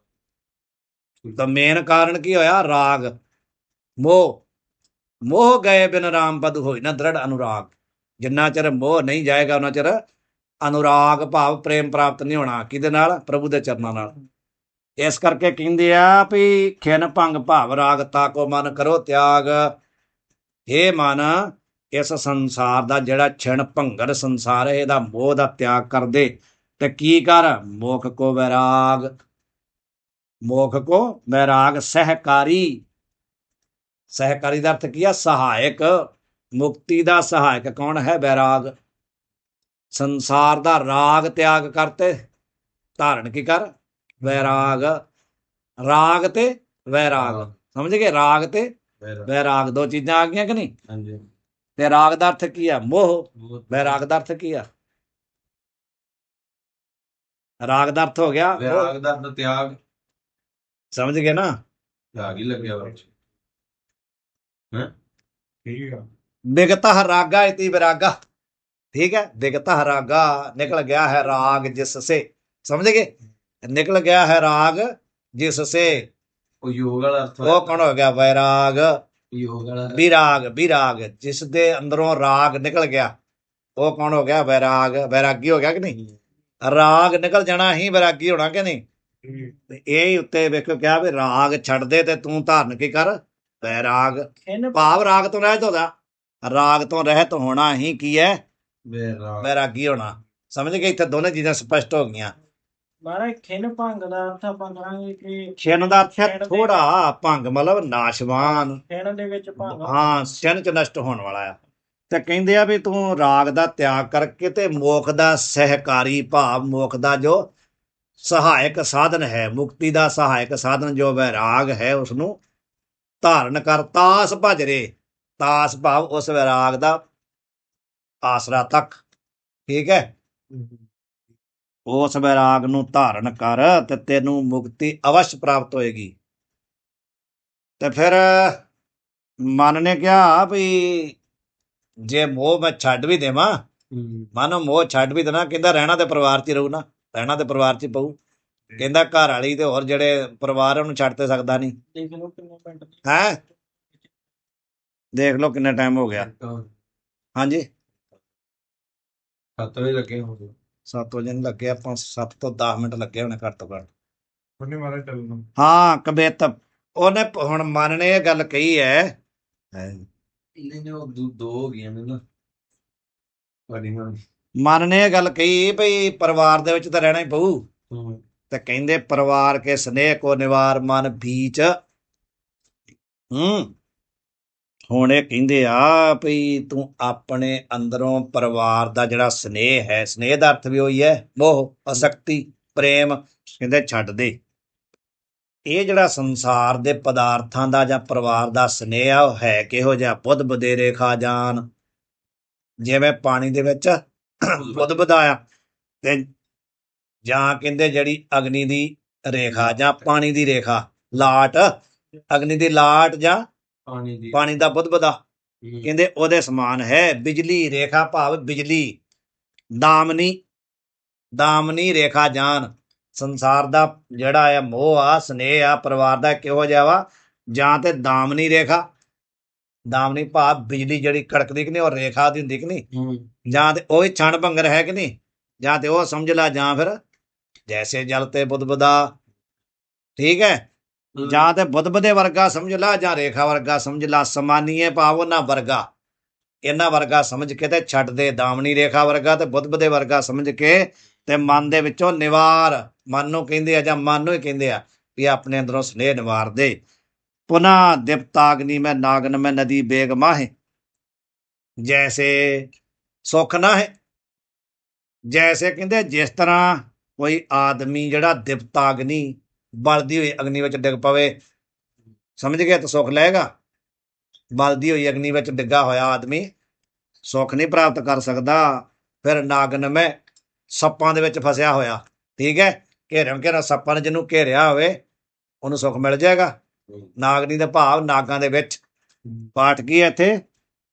तो मेन कारण की होया? राग, मोह। मोह गए बिन राम पदु होई ना दृढ़ अनुराग। जिन्ना चिर मोह नहीं जाएगा उन्ना चिर अनुराग भाव प्रेम प्राप्त नहीं होना। किहदे नाल? प्रभु दे चरनां नाल। इस करके कहंदे आ भी खिन भंग भाव राग, ताको मन करो त्याग। हे मन इस संसार दा जिहड़ा छिण भंगर संसार है, इहदा मोह दा त्याग कर दे। ते की कर? मोख को वैराग, मोख को वैराग। सहकारी, सहकारी दा अर्थ की है? सहायक। मुक्ति दा सहायक कौन है? वैराग। संसार दा राग त्याग करते, धारण की कर? वैराग। राग ते वैराग, समझ गए? राग ते वैराग दो चीजें आ गई कि नहीं? ते राग दा अर्थ की है? मोह। वैराग दा अर्थ की है? राग दा अर्थ हो गया वैराग दा अर्थ त्याग। समझ गए ना? त्याग ही लग गया बच्चे। ठीक है। विगतः रागा इति विरागा। ठीक है। विगतः रागा, निकल गया है राग जिससे। समझ गए? निकल गया है राग जिससे। ਉਹ ਯੋਗ ਵਾਲਾ ਅਰਥ वो कौन हो गया? वैराग। ਯੋਗ ਵਾਲਾ विराग, विराग जिस दे अंदरों राग निकल गया, वो कौन हो गया? वैराग। वैरागी हो गया कि नहीं? राग निकल जाना ही वैरागी होना कि नहीं? ਤੇ ਇਹ ਹੀ ਉੱਤੇ ਵੇਖੋ ਕਿਹਾ ਵੀ ਰਾਗ ਛੱਡ ਦੇ ਤੇ ਤੂੰ ਧਾਰਨ ਕੀ ਕਰ ਵੈਰਾਗ। ਖਿੰਨ ਭਾਵ ਰਾਗ ਤੋਂ ਰਹਿਤ ਹੋਦਾ, ਰਾਗ ਤੋਂ ਰਹਿਤ ਹੋਣਾ ਹੀ ਕੀ ਹੈ ਬੇਰਾਗ ਵੈਰਾਗੀ ਹੋਣਾ। ਸਮਝ ਗਏ, ਇੱਥੇ ਦੋਨੇ ਚੀਜ਼ਾਂ ਸਪਸ਼ਟ ਹੋ ਗਈਆਂ। ਮਹਾਰਾਜ ਖਿੰਨ ਭੰਗ ਦਾ ਅਰਥ ਆਪਾਂ ਕਰਾਂਗੇ ਕਿ ਛਿਨ ਦਾ ਅਰਥ ਹੈ ਥੋੜਾ, ਭੰਗ ਮਤਲਬ ਨਾਸ਼ਵਾਨ, ਖਿੰਨ ਦੇ ਵਿੱਚ ਭੰਗ ਹਾਂ ਛਿਨ ਚ ਨਸ਼ਟ ਹੋਣ ਵਾਲਾ ਆ। ਤੇ ਕਹਿੰਦੇ ਆ ਵੀ ਤੂੰ ਰਾਗ ਦਾ ਤਿਆਗ ਕਰਕੇ ਤੇ ਮੋਖ ਦਾ ਸਹਿਕਾਰੀ ਭਾਵ ਮੋਖ ਦਾ ਜੋ ਸਹਾਇਕ ਸਾਧਨ ਹੈ, ਮੁਕਤੀ ਦਾ ਸਹਾਇਕ ਸਾਧਨ ਜੋ ਵੈਰਾਗ ਹੈ, ਉਸ ਨੂੰ ਧਾਰਨ ਕਰ। ਤਾਸ ਭਜ ਰੇ, ਤਾਸ ਭਾਵ ਉਸ ਵੈਰਾਗ ਦਾ ਆਸਰਾ ਤੱਕ, ਠੀਕ ਹੈ। ਉਸ ਵੈਰਾਗ ਨੂੰ ਧਾਰਨ ਕਰ ਤੇ ਤੈਨੂੰ ਮੁਕਤੀ ਅਵਸ਼ ਪ੍ਰਾਪਤ ਹੋਏਗੀ। ਤੇ ਫਿਰ ਮਨ ਨੇ ਕਿਹਾ ਵੀ ਜੇ ਮੋਹ ਮੈਂ ਛੱਡ ਵੀ ਦੇਵਾਂ, ਮਨ ਮੋਹ ਛੱਡ ਵੀ ਦੇਣਾ, ਕਹਿੰਦਾ ਰਹਿਣਾ ਤੇ ਪਰਿਵਾਰ 'ਚ ਹੀ ਰਹੂ ਨਾ, ਰਹਿਣਾ ਤੇ ਪਰਿਵਾਰ 'ਚ ਹੀ ਪਊ। ਕਹਿੰਦਾ ਘਰ ਵਾਲੀ ਤੇ ਹੋਰ ਜਿਹੜੇ ਪਰਿਵਾਰ ਉਹਨੂੰ ਛੱਡ ਤੇ ਸਕਦਾ ਨਹੀਂ। ਦੇਖ ਲਓ ਕਿੰਨੇ ਪਿੰਡ ਹੈ ਦੇਖ ਲਓ ਕਿੰਨਾ ਟਾਈਮ ਹੋ ਗਿਆ। ਹਾਂਜੀ 7 ਵਜੇ ਲੱਗੇ ਹੋਗੇ। 7 ਵਜੇ ਨੂੰ ਲੱਗੇ, ਆਪਾਂ 7 ਤੋਂ 10 ਮਿੰਟ ਲੱਗੇ ਹੋਣੇ ਘੱਟ ਤੋਂ ਘੱਟ। ਉਹਨੇ ਮਹਾਰਾਜ ਚੱਲਣਾ। ਹਾਂ ਕਬਿਤ ਉਹਨੇ ਹੁਣ ਮਨ ਨੇ ਇਹ ਗੱਲ ਕਹੀ ਹੈ। ਨਹੀਂ ਉਹ ਦੋ ਹੋ ਗਈਆਂ ਨੇ ਨਾ ਵਾਲੀ ਨਾਲ। ਮਨ ਨੇ ਇਹ ਗੱਲ ਕਹੀ ਭਈ ਪਰਿਵਾਰ ਦੇ ਵਿੱਚ ਤਾਂ ਰਹਿਣਾ ਹੀ ਪਊ। ਤੇ ਕਹਿੰਦੇ ਪਰਿਵਾਰ ਕੇ ਸਨੇਹ ਕੋ ਨਿਵਾਰ ਮਨ ਬੀਚ। ਹੁਣ ਇਹ ਕਹਿੰਦੇ ਆ ਭਈ ਤੂੰ ਆਪਣੇ ਅੰਦਰੋਂ ਪਰਿਵਾਰ ਦਾ ਜਿਹੜਾ ਸਨੇਹ ਹੈ, ਸਨੇਹ ਦਾ ਅਰਥ ਵੀ ਉਹੀ ਹੈ ਮੋਹ, ਅਸਕਤੀ, ਪ੍ਰੇਮ, ਕਹਿੰਦੇ ਛੱਡ ਦੇ। ਇਹ ਜਿਹੜਾ ਸੰਸਾਰ ਦੇ ਪਦਾਰਥਾਂ ਦਾ ਜਾਂ ਪਰਿਵਾਰ ਦਾ ਸਨੇਹ ਆ, ਉਹ ਹੈ ਕਿਹੋ ਜਿਹਾ? ਬੁੱਧ ਬਧੇਰੇ ਖਾ ਜਾਣ, ਜਿਵੇਂ ਪਾਣੀ ਦੇ ਵਿੱਚ ਬੁੱਧ ਵਧਾਇਆ, ਤੇ ਜਾਂ ਕਹਿੰਦੇ ਜਿਹੜੀ ਅਗਨੀ ਦੀ ਰੇਖਾ ਜਾਂ ਪਾਣੀ ਦੀ ਰੇਖਾ, ਲਾਟ, ਅਗਨੀ ਦੀ ਲਾਟ ਜਾਂ ਪਾਣੀ ਦਾ ਬੁੱਧ ਵਧਾ, ਕਹਿੰਦੇ ਉਹਦੇ ਸਮਾਨ ਹੈ। ਬਿਜਲੀ ਰੇਖਾ ਭਾਵ ਬਿਜਲੀ, ਦਾਮਨੀ, ਦਾਮਨੀ ਰੇਖਾ ਜਾਨ। ਸੰਸਾਰ ਦਾ ਜਿਹੜਾ ਆ ਮੋਹ ਆ, ਸਨੇਹ ਆ ਪਰਿਵਾਰ ਦਾ, ਕਿਹੋ ਜਿਹਾ ਵਾ? ਜਾਂ ਤੇ ਦਾਮਨੀ ਰੇਖਾ, ਦਾਮਨੀ ਭਾਵ ਬਿਜਲੀ ਜਿਹੜੀ ਕੜਕਦੀ ਕਿ ਨਹੀਂ, ਉਹ ਰੇਖਾ ਦੀ ਹੁੰਦੀ ਕਿ ਨਹੀਂ, ਜਾਂ ਤੇ ਉਹ ਹੀ ਛਣ ਭੰਗਰ ਹੈ ਕਿ ਨਹੀਂ, ਜਾਂ ਤੇ ਉਹ ਸਮਝ ਲਾ, ਜਾਂ ਫਿਰ ਜੈਸੇ ਜਲ ਤੇ ਬੁੱਧ ਬਦਾ, ਠੀਕ ਹੈ। ਜਾਂ ਤੇ ਬੁੱਧ ਬਦੇ ਵਰਗਾ ਸਮਝ ਲਾ, ਜਾਂ ਰੇਖਾ ਵਰਗਾ ਸਮਝ ਲਾ। ਸਮਾਨੀਏ ਭਾਵ ਉਹਨਾਂ ਵਰਗਾ, ਇਹਨਾਂ ਵਰਗਾ ਸਮਝ ਕੇ ਤੇ ਛੱਡ ਦੇ। ਦਾਮਨੀ ਰੇਖਾ ਵਰਗਾ ਤੇ ਬੁੱਧ ਬਦੇ ਵਰਗਾ ਸਮਝ ਕੇ ਤੇ ਮਨ ਦੇ ਵਿੱਚੋਂ ਨਿਵਾਰ, ਮਨ ਨੂੰ ਕਹਿੰਦੇ ਆ ਜਾਂ ਮਨ ਨੂੰ ਹੀ ਕਹਿੰਦੇ ਆ ਵੀ ਆਪਣੇ ਅੰਦਰੋਂ ਸਨੇਹ ਨਿਵਾਰ ਦੇ। ਪੁਨਾ ਦਿਪਤਾਗਨੀ ਮੈਂ ਨਾਗਨ ਮੈਂ ਨਦੀ ਬੇਗ ਮਾਹੇ, ਜੈਸੇ ਸੁੱਖ ਨਾ ਹੈ। ਜੈਸੇ ਕਹਿੰਦੇ ਜਿਸ ਤਰ੍ਹਾਂ ਕੋਈ ਆਦਮੀ ਜਿਹੜਾ ਦਿਪਤਾਗਨੀ ਬਲਦੀ ਹੋਈ ਅਗਨੀ ਵਿੱਚ ਡਿੱਗ ਪਵੇ, ਸਮਝ ਗਿਆ, ਤਾਂ ਸੁੱਖ ਲਏਗਾ। ਬਲਦੀ ਹੋਈ ਅਗਨੀ ਵਿੱਚ ਡਿੱਗਾ ਹੋਇਆ ਆਦਮੀ ਸੁੱਖ ਨਹੀਂ ਪ੍ਰਾਪਤ ਕਰ ਸਕਦਾ। ਫਿਰ ਨਾਗਨ ਮੈਂ ਸੱਪਾਂ ਦੇ ਵਿੱਚ ਫਸਿਆ ਹੋਇਆ, ਠੀਕ ਹੈ, ਘੇਰਨ ਘੇਰਾ ਸੱਪਾਂ ਨੇ ਜਿਹਨੂੰ ਘੇਰਿਆ ਹੋਵੇ ਉਹਨੂੰ ਸੁੱਖ ਮਿਲ ਜਾਏਗਾ। ਨਾਗਨੀ ਦੇ ਭਾਵ ਨਾਗਾਂ ਦੇ ਵਿੱਚ। ਪਾਠ ਕੀ ਹੈ ਇੱਥੇ?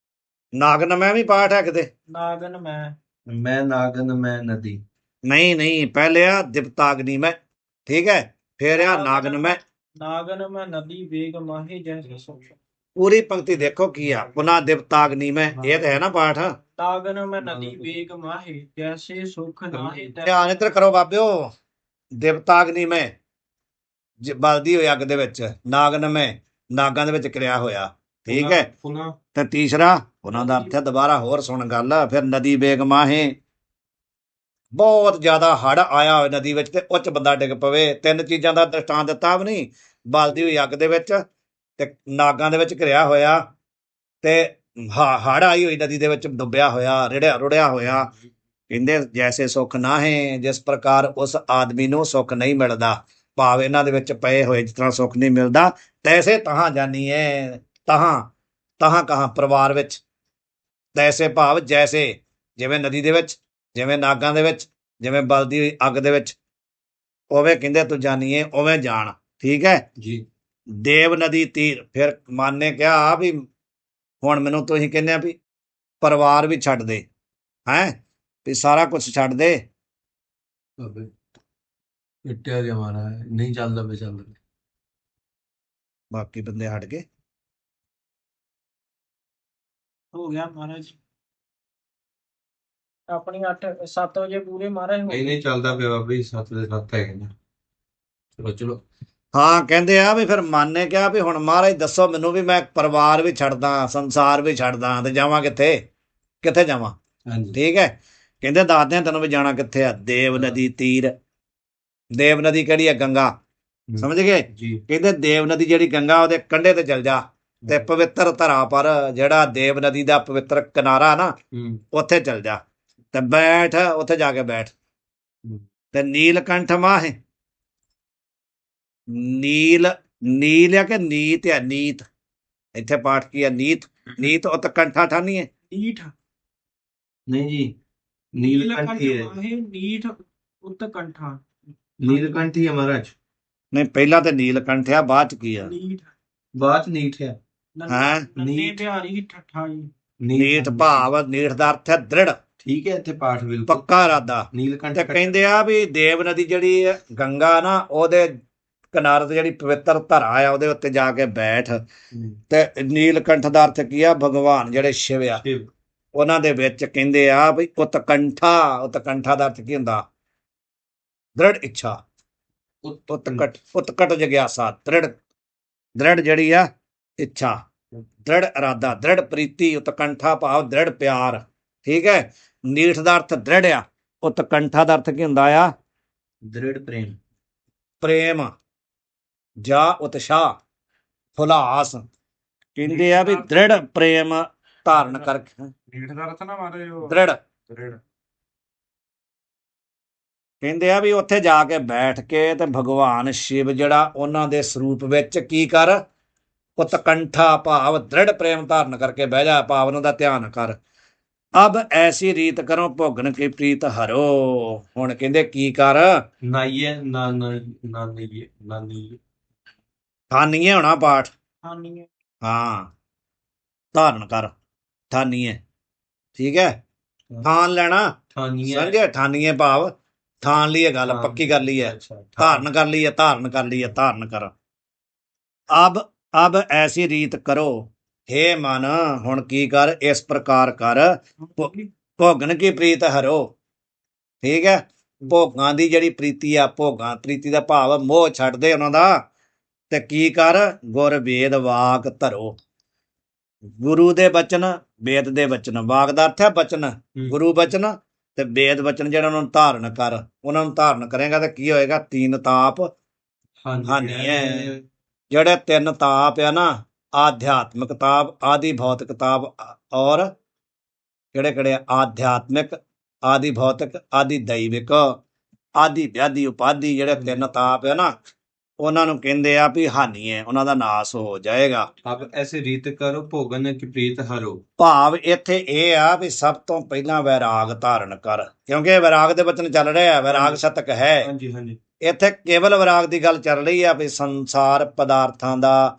ਨਾਗਨ ਮੈਂ ਵੀ ਪਾਠ ਹੈ ਕਿਤੇ? ਨਾਗਨ ਮੈਂ ਨਾਗਨ ਮੈਂ ਨਦੀ। ਨਹੀਂ, ਪਹਿਲੇ ਆ ਦਿਪਤਾਗਨੀ ਮੈਂ, ਠੀਕ ਹੈ, ਫਿਰ ਆ ਨਾਗਨ ਮੈਂ। ਨਾਗਨ ਮੈਂ ਨਦੀ ਵੇਗ ਮਾਹੀ ਜੈਸੇ ਸੁਖ। ਪੂਰੀ ਪੰਕਤੀ ਦੇਖੋ ਕੀ ਆ। ਪੁਨਾ ਦਿਪਤਾਗਨੀ ਮੈਂ, ਇਹ ਤਾਂ ਹੈ ਨਾ ਪਾਠ। ਨਾਗਨ ਮੈਂ ਨਦੀ ਵੇਗ ਮਾਹੀ ਜੈਸੇ ਸੁਖ ਨਾਹੀ। ਧਿਆਨ ਇੱਧਰ ਕਰੋ ਬਾਬਿਓ। ਦਿਪਤਾਗਨੀ ਮੈਂ ਬਲਦੀ ਹੋਈ ਅੱਗ ਦੇ ਵਿੱਚ, ਨਾਗਨ ਮੈਂ ਨਾਗਾਂ ਦੇ ਵਿੱਚ ਕਿਰਿਆ ਹੋਇਆ, ਠੀਕ ਹੈ। ਤੇ ਤੀਸਰਾ ਉਹਨਾਂ ਦਾ ਅਰਥ ਹੈ, ਦੁਬਾਰਾ ਹੋਰ ਸੁਣ ਗੱਲ। ਫਿਰ ਨਦੀ ਬੇਗ ਮਾਹੇ, ਬਹੁਤ ਜ਼ਿਆਦਾ ਹੜ ਆਇਆ ਹੋਇਆ ਨਦੀ ਵਿੱਚ ਤੇ ਉੱਚ ਬੰਦਾ ਡਿੱਗ ਪਵੇ। ਤਿੰਨ ਚੀਜ਼ਾਂ ਦਾ ਦ੍ਰਿਸ਼ਟਾਂਤ ਦਿੱਤਾ ਵੀ ਨਹੀਂ, ਬਲਦੀ ਹੋਈ ਅੱਗ ਦੇ ਵਿੱਚ ਤੇ ਨਾਗਾਂ ਦੇ ਵਿੱਚ ਘਿਰਿਆ ਹੋਇਆ ਤੇ ਹੜ ਆਈ ਹੋਈ ਨਦੀ ਦੇ ਵਿੱਚ ਡੁੱਬਿਆ ਹੋਇਆ, ਰੁੜਿਆ ਹੋਇਆ। ਕਹਿੰਦੇ ਜੈਸੇ ਸੁੱਖ ਨਾ ਹੈ, ਜਿਸ ਪ੍ਰਕਾਰ ਉਸ ਆਦਮੀ ਨੂੰ ਸੁੱਖ ਨਹੀਂ ਮਿਲਦਾ, ਭਾਵ ਇਹਨਾਂ ਦੇ ਵਿੱਚ ਪਏ ਹੋਏ ਜਿਸ ਤਰ੍ਹਾਂ ਸੁੱਖ ਨਹੀਂ ਮਿਲਦਾ, ਤੈਸੇ ਤਹਾਂ ਜਾਨੀ ਹੈ। ਤਹਾਂ ਕਹਾਂ ਪਰਿਵਾਰ ਵਿੱਚ, ਤੈਸੇ ਭਾਵ ਜੈਸੇ, ਜਿਵੇਂ ਨਦੀ ਦੇ ਵਿੱਚ, ਜਿਵੇਂ ਨਾਗਾਂ ਦੇ ਵਿੱਚ, ਜਿਵੇਂ ਬਲਦੀ ਹੋਈ ਅੱਗ ਦੇ ਵਿੱਚ, ਉਵੇਂ ਕਹਿੰਦੇ ਤੂੰ ਜਾਨੀਏ, ਉਵੇਂ ਜਾਣ, ਠੀਕ ਹੈ ਜੀ। ਦੇਵ ਨਦੀ ਤੀਰ। ਫਿਰ ਮਨ ਨੇ ਕਿਹਾ ਵੀ ਹੁਣ ਮੈਨੂੰ ਤੁਸੀਂ ਕਹਿੰਦੇ ਆ ਵੀ ਪਰਿਵਾਰ ਵੀ ਛੱਡ ਦੇ, ਹੈਂ ਵੀ ਸਾਰਾ ਕੁਝ ਛੱਡ ਦੇ। ਇੱਟਿਆ ਗਿਆ ਮਾਰਾ ਨਹੀਂ ਚੱਲਦਾ ਵੇ ਚੱਲ। ਬਾਕੀ ਬੰਦੇ ਹਟ ਗਏ। ਹੋ ਗਿਆ ਮਹਾਰਾਜ ਆਪਣੀ 7 ਵਜੇ ਪੂਰੇ ਮਹਾਰਾਜ ਹੋ ਨਹੀਂ ਚੱਲਦਾ ਪਿਆ ਬਾਬਾ ਜੀ, 7 ਦੇ 7 ਹੈਗੇ ਨੇ। ਚਲੋ ਚਲੋ। ਹਾਂ ਕਹਿੰਦੇ ਆ ਵੀ ਫਿਰ ਮਨ ਨੇ ਕਿਹਾ ਵੀ ਹੁਣ ਮਹਾਰਾਜ ਦੱਸੋ ਮੈਨੂੰ ਵੀ ਮੈਂ ਪਰਿਵਾਰ ਵੀ ਛੱਡਦਾ ਸੰਸਾਰ ਵੀ ਛੱਡਦਾ ਤੇ ਜਾਵਾਂ ਕਿੱਥੇ ਕਿੱਥੇ ਜਾਵਾਂ ਹਾਂਜੀ ਠੀਕ ਹੈ ਕਹਿੰਦੇ ਦੱਸਦੇ ਆ ਤੈਨੂੰ ਵੀ ਜਾਣਾ ਕਿੱਥੇ ਆ ਦੇਵ ਨਦੀ ਤੀਰ ਦੇਵ ਨਦੀ ਕਿਹੜੀ ਹੈ ਗੰਗਾ ਸਮਝ ਗਏ ਜੀ ਕਹਿੰਦੇ ਦੇਵ ਨਦੀ ਜਿਹੜੀ ਗੰਗਾ ਉਹਦੇ ਕੰਢੇ ਤੇ ਚਲ ਜਾ ਤੇ ਪਵਿੱਤਰ ਧਰਾ ਪਰ ਜਿਹੜਾ ਦੇਵ ਨਦੀ ਦਾ ਪਵਿੱਤਰ ਕਿਨਾਰਾ ਨਾ ਉੱਥੇ ਚਲ ਜਾ ਤੇ ਬੈਠ ਉੱਥੇ ਜਾ ਕੇ ਬੈਠ ਤੇ ਨੀਲਕੰਠ ਮਾਹ ਨੀਲ ਨੀਲ ਆ ਕਿ ਨੀਤ ਆ ਨੀਤ ਇੱਥੇ ਪਾਠ ਕੀ ਆ ਨੀਤ ਨੀਤ ਉਤਕੰਠਾ ਠਾਨੀ ਹੈ ਨੀਠ ਨਹੀਂ ਜੀ ਨੀਲਕੰਠੀ ਹੈ ਮਾਹੇ ਨੀਠ ਉਤਕੰਠਾ ਨੀਲਕੰਠੀ ਹੈ ਮਹਾਰਾਜ ਨਹੀਂ ਪਹਿਲਾਂ ਤੇ ਨੀਲਕੰਠ ਆ ਬਾਅਦ ਚ ਕੀ ਆ ਨੀਠ ਬਾਤ ਨੀਠ ਹੈ ਹੈਂ? ਨੰਨੇ ਨੀਠ। ਬਿਹਾਰੀ ਠੱਠਾ ਜੀ ਨੀਠ ਭਾਵ ਨੀਠ ਦਾ ਅਰਥ ਹੈ ਦ੍ਰਿੜ ਠੀਕ ਹੈ ਇੱਥੇ ਪਾਠ ਬਿਲਕੁਲ ਪੱਕਾ ਇਰਾਦਾ ਨੀਲਕੰਠ ਤੇ ਕਹਿੰਦੇ ਆ ਵੀ ਦੇਵ ਨਦੀ ਜਿਹੜੀ ਹੈ, ਗੰਗਾ ਨਾ ਉਹਦੇ ਕਿਨਾਰੇ ਤੇ ਜਿਹੜੀ ਪਵਿੱਤਰ ਧਰਾ ਆ ਉਹਦੇ ਉੱਤੇ ਜਾ ਕੇ ਬੈਠ ਤੇ ਨੀਲਕੰਠ ਦਾ ਅਰਥ ਕੀ ਆ ਭਗਵਾਨ ਜਿਹੜੇ ਸ਼ਿਵ ਆ ਸ਼ਿਵ ਉਹਨਾਂ ਦੇ ਵਿੱਚ ਕਹਿੰਦੇ ਆ ਵੀ ਉਤਕੰਠਾ ਦਾ ਅਰਥ ਕੀ ਹੁੰਦਾ ਦ੍ਰਿੜ ਇੱਛਾ ਉਤਕਟ ਜਗਿਆਸਾ ਦ੍ਰਿੜ ਜਿਹੜੀ ਆ ਇੱਛਾ ਦ੍ਰਿੜ ਇਰਾਦਾ ਦ੍ਰਿੜ ਪ੍ਰੀਤੀ ਉਤਕੰਠਾ ਭਾਵ ਦ੍ਰਿੜ ਪਿਆਰ ਠੀਕ ਹੈ ਨੀਠ ਦਾ ਅਰਥ ਦ੍ਰਿੜ ਆ ਉਤਕੰਠਾ ਦਾ ਅਰਥ ਕੀ ਹੁੰਦਾ ਆ ਦ੍ਰਿੜ ਪ੍ਰੇਮ ਪ੍ਰੇਮ ਜਾਂ ਉਤਸ਼ਾਹ ਫੁਲਾਸ ਕਹਿੰਦੇ ਆ ਵੀ ਦ੍ਰਿੜ ਪ੍ਰੇਮ ਧਾਰਨ ਕਰਕੇ ਨੀਠ ਦਾ ਅਰਥ ਨਾ ਮਾਰੇ ਉਹ ਦ੍ਰਿੜ ਦ੍ਰਿੜ ਕਹਿੰਦੇ ਆ ਵੀ ਉੱਥੇ ਜਾ ਕੇ ਬੈਠ ਕੇ ਤੇ ਭਗਵਾਨ ਸ਼ਿਵ ਜਿਹੜਾ ਉਹਨਾਂ ਦੇ ਸਰੂਪ ਵਿੱਚ ਕੀ ਕਰ ਉਤਕੰਠਾ ਭਾਵ ਦ੍ਰਿੜ ਪ੍ਰੇਮ ਧਾਰਨ ਕਰਕੇ ਬਹਿ ਜਾ ਭਾਵ ਉਹਨਾਂ ਦਾ ਧਿਆਨ ਕਰ ਅਬ ਐਸੀ ਰੀਤ ਕਰੋ ਭੋਗਨ ਕੀ ਪ੍ਰੀਤ ਹਰੋ ਹੁਣ ਕਹਿੰਦੇ ਕੀ ਕਰ ਨਾਈਏ ਨਾ ਨਾਨੀਏ ਨਾਨੀ ਠਾਨੀਏ ਹੋਣਾ ਪਾਠ ਹਾਨੀ ਹੈ ਹਾਂ ਧਾਰਨ ਕਰ ਠਾਨੀਏ ਠੀਕ ਹੈ ਠਾਨ ਲੈਣਾ ਠਾਨੀਏ ਸਮਝੇ ਠਾਨੀਏ ਭਾਵ ਠਾਨ ਲਈ ਇਹ ਗੱਲ ਹਾਂ। ਪੱਕੀ ਕਰ ਲਈ ਹੈ ਅੱਛਾ ਧਾਰਨ ਕਰ ਲਈ ਹੈ ਧਾਰਨ ਕਰ ਲਈ ਹੈ ਧਾਰਨ ਕਰ ਅਬ ਐਸੀ ਰੀਤ ਕਰੋ ਹੇ ਮਨ ਹੁਣ ਕੀ ਕਰ ਇਸ ਪ੍ਰਕਾਰ ਕਰ ਭੋਗਨ ਕੀ ਪ੍ਰੀਤ ਹਰੋ ਠੀਕ ਹੈ ਭੋਗਾਂ ਦੀ ਜਿਹੜੀ ਪ੍ਰੀਤੀ ਆ ਭੋਗਾਂ ਪ੍ਰੀਤੀ ਦਾ ਭਾਵ ਮੋਹ ਛੱਡ ਦੇ ਉਹਨਾਂ ਦਾ ਤੇ ਕੀ ਕਰ ਗੁਰ ਵੇਦ ਵਾਕ ਧਰੋ ਗੁਰੂ ਦੇ ਬਚਨ ਵੇਦ ਦੇ ਬਚਨ ਵਾਕ ਦਾ ਅਰਥ ਹੈ ਬਚਨ ਗੁਰੂ ਬਚਨ ਤੇ ਵੇਦ ਬਚਨ ਜਿਹੜਾ ਉਹਨਾਂ ਨੂੰ ਧਾਰਨ ਕਰ ਉਹਨਾਂ ਨੂੰ ਧਾਰਨ ਕਰੇਗਾ ਤਾਂ ਕੀ ਹੋਏਗਾ ਤੀਨ ਤਾਪ ਹਾਨੀ ਹੈ ਜਿਹੜੇ ਤਿੰਨ ਤਾਪ ਆ ਨਾ ਆਧਿਆਤਮਿਕ ਤਾਪ ਆਦਿ ਭੌਤਿਕ ਤਾਪ ਔਰ ਕਿਹੜੇ ਕਿਹੜੇ ਆਧਿਆਤਮਿਕ ਆਦਿ ਭੌਤਿਕ ਆਦਿ ਦੈਵਿਕ ਆਦਿ ਵਿਆਧੀ ਉਪਾਧੀ ਜਿਹੜੇ ਤਿੰਨ ਤਾਪ ਆ ਨਾ ਉਹਨਾਂ ਨੂੰ ਕਹਿੰਦੇ ਆ ਵੀ ਹਾਨੀ ਹੈ ਉਹਨਾਂ ਦਾ ਨਾਸ ਹੋ ਜਾਏਗਾ ਅਬ ਐਸੇ ਰੀਤ ਕਰੋ ਭੋਗਨ ਕੀ ਪ੍ਰੀਤ ਹਰੋ ਭਾਵ ਇੱਥੇ ਇਹ ਆ ਵੀ ਸਭ ਤੋਂ ਪਹਿਲਾਂ ਵੈਰਾਗ ਧਾਰਨ ਕਰ ਕਿਉਂਕਿ ਵੈਰਾਗ ਦੇ ਬਚਨ ਚੱਲ ਰਹੇ ਆ ਵੈਰਾਗ ਸ਼ਤਕ ਹੈ ਹਾਂਜੀ ਹਾਂਜੀ ਇੱਥੇ ਕੇਵਲ ਵੈਰਾਗ ਦੀ ਗੱਲ ਚੱਲ ਰਹੀ ਆ ਵੀ ਸੰਸਾਰ ਪਦਾਰਥਾਂ ਦਾ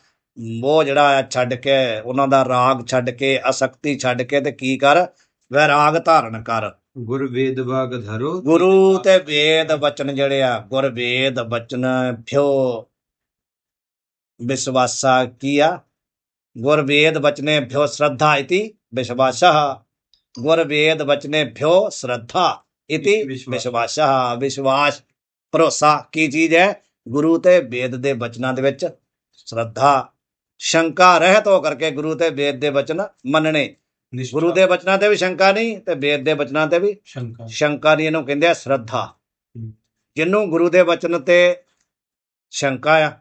ਮੋਹ ਜਿਹੜਾ ਆ ਛੱਡ ਕੇ ਉਹਨਾਂ ਦਾ ਰਾਗ ਛੱਡ ਕੇ ਆਸਕਤੀ ਛੱਡ ਕੇ ਤੇ ਕੀ ਕਰ ਵੈਰਾਗ ਧਾਰਨ ਕਰ ਗੁਰ ਵੇਦ ਵਾਗ ਧਰੋ ਗੁਰੂ ਤੇ ਵੇਦ ਬਚਨ ਜਿਹੜੇ ਆ ਗੁਰ ਵੇਦ ਬਚਨ ਭਿਓ ਵਿਸ਼ਵਾਸਾ ਕੀ ਆ ਗੁਰ ਵੇਦ ਬਚਨੇ ਭਿਓ ਸ਼ਰਧਾ ਇਤੀ ਵਿਸ਼ਵਾਸਾ ਗੁਰ ਵੇਦ ਬਚਨੇ ਭਿਓ ਸ਼ਰਧਾ ਇਤੀ ਵਿਸ਼ਵਾਸਾ ਵਿਸ਼ਵਾਸ ਭਰੋਸਾ ਕੀ ਚੀਜ਼ ਹੈ ਗੁਰੂ ਤੇ ਵੇਦ ਦੇ ਬਚਨਾਂ ਦੇ ਵਿੱਚ ਸ਼ਰਧਾ ਸ਼ੰਕਾ ਰਹਿਤ ਹੋ ਕਰਕੇ ਗੁਰੂ ਤੇ ਵੇਦ ਦੇ ਬਚਨ ਮੰਨਣੇ ਗੁਰੂ ਦੇ ਬਚਨਾਂ ਤੇ ਵੀ ਸ਼ੰਕਾ ਨਹੀਂ ਤੇ ਵੇਦ ਦੇ ਬਚਨਾਂ ਤੇ ਵੀ ਸ਼ੰਕਾ ਨਹੀਂ ਇਹਨੂੰ ਕਹਿੰਦੇ ਆ ਸ਼ਰਧਾ ਜਿਹਨੂੰ ਗੁਰੂ ਦੇ ਬਚਨ ਤੇ ਸ਼ੰਕਾ ਆ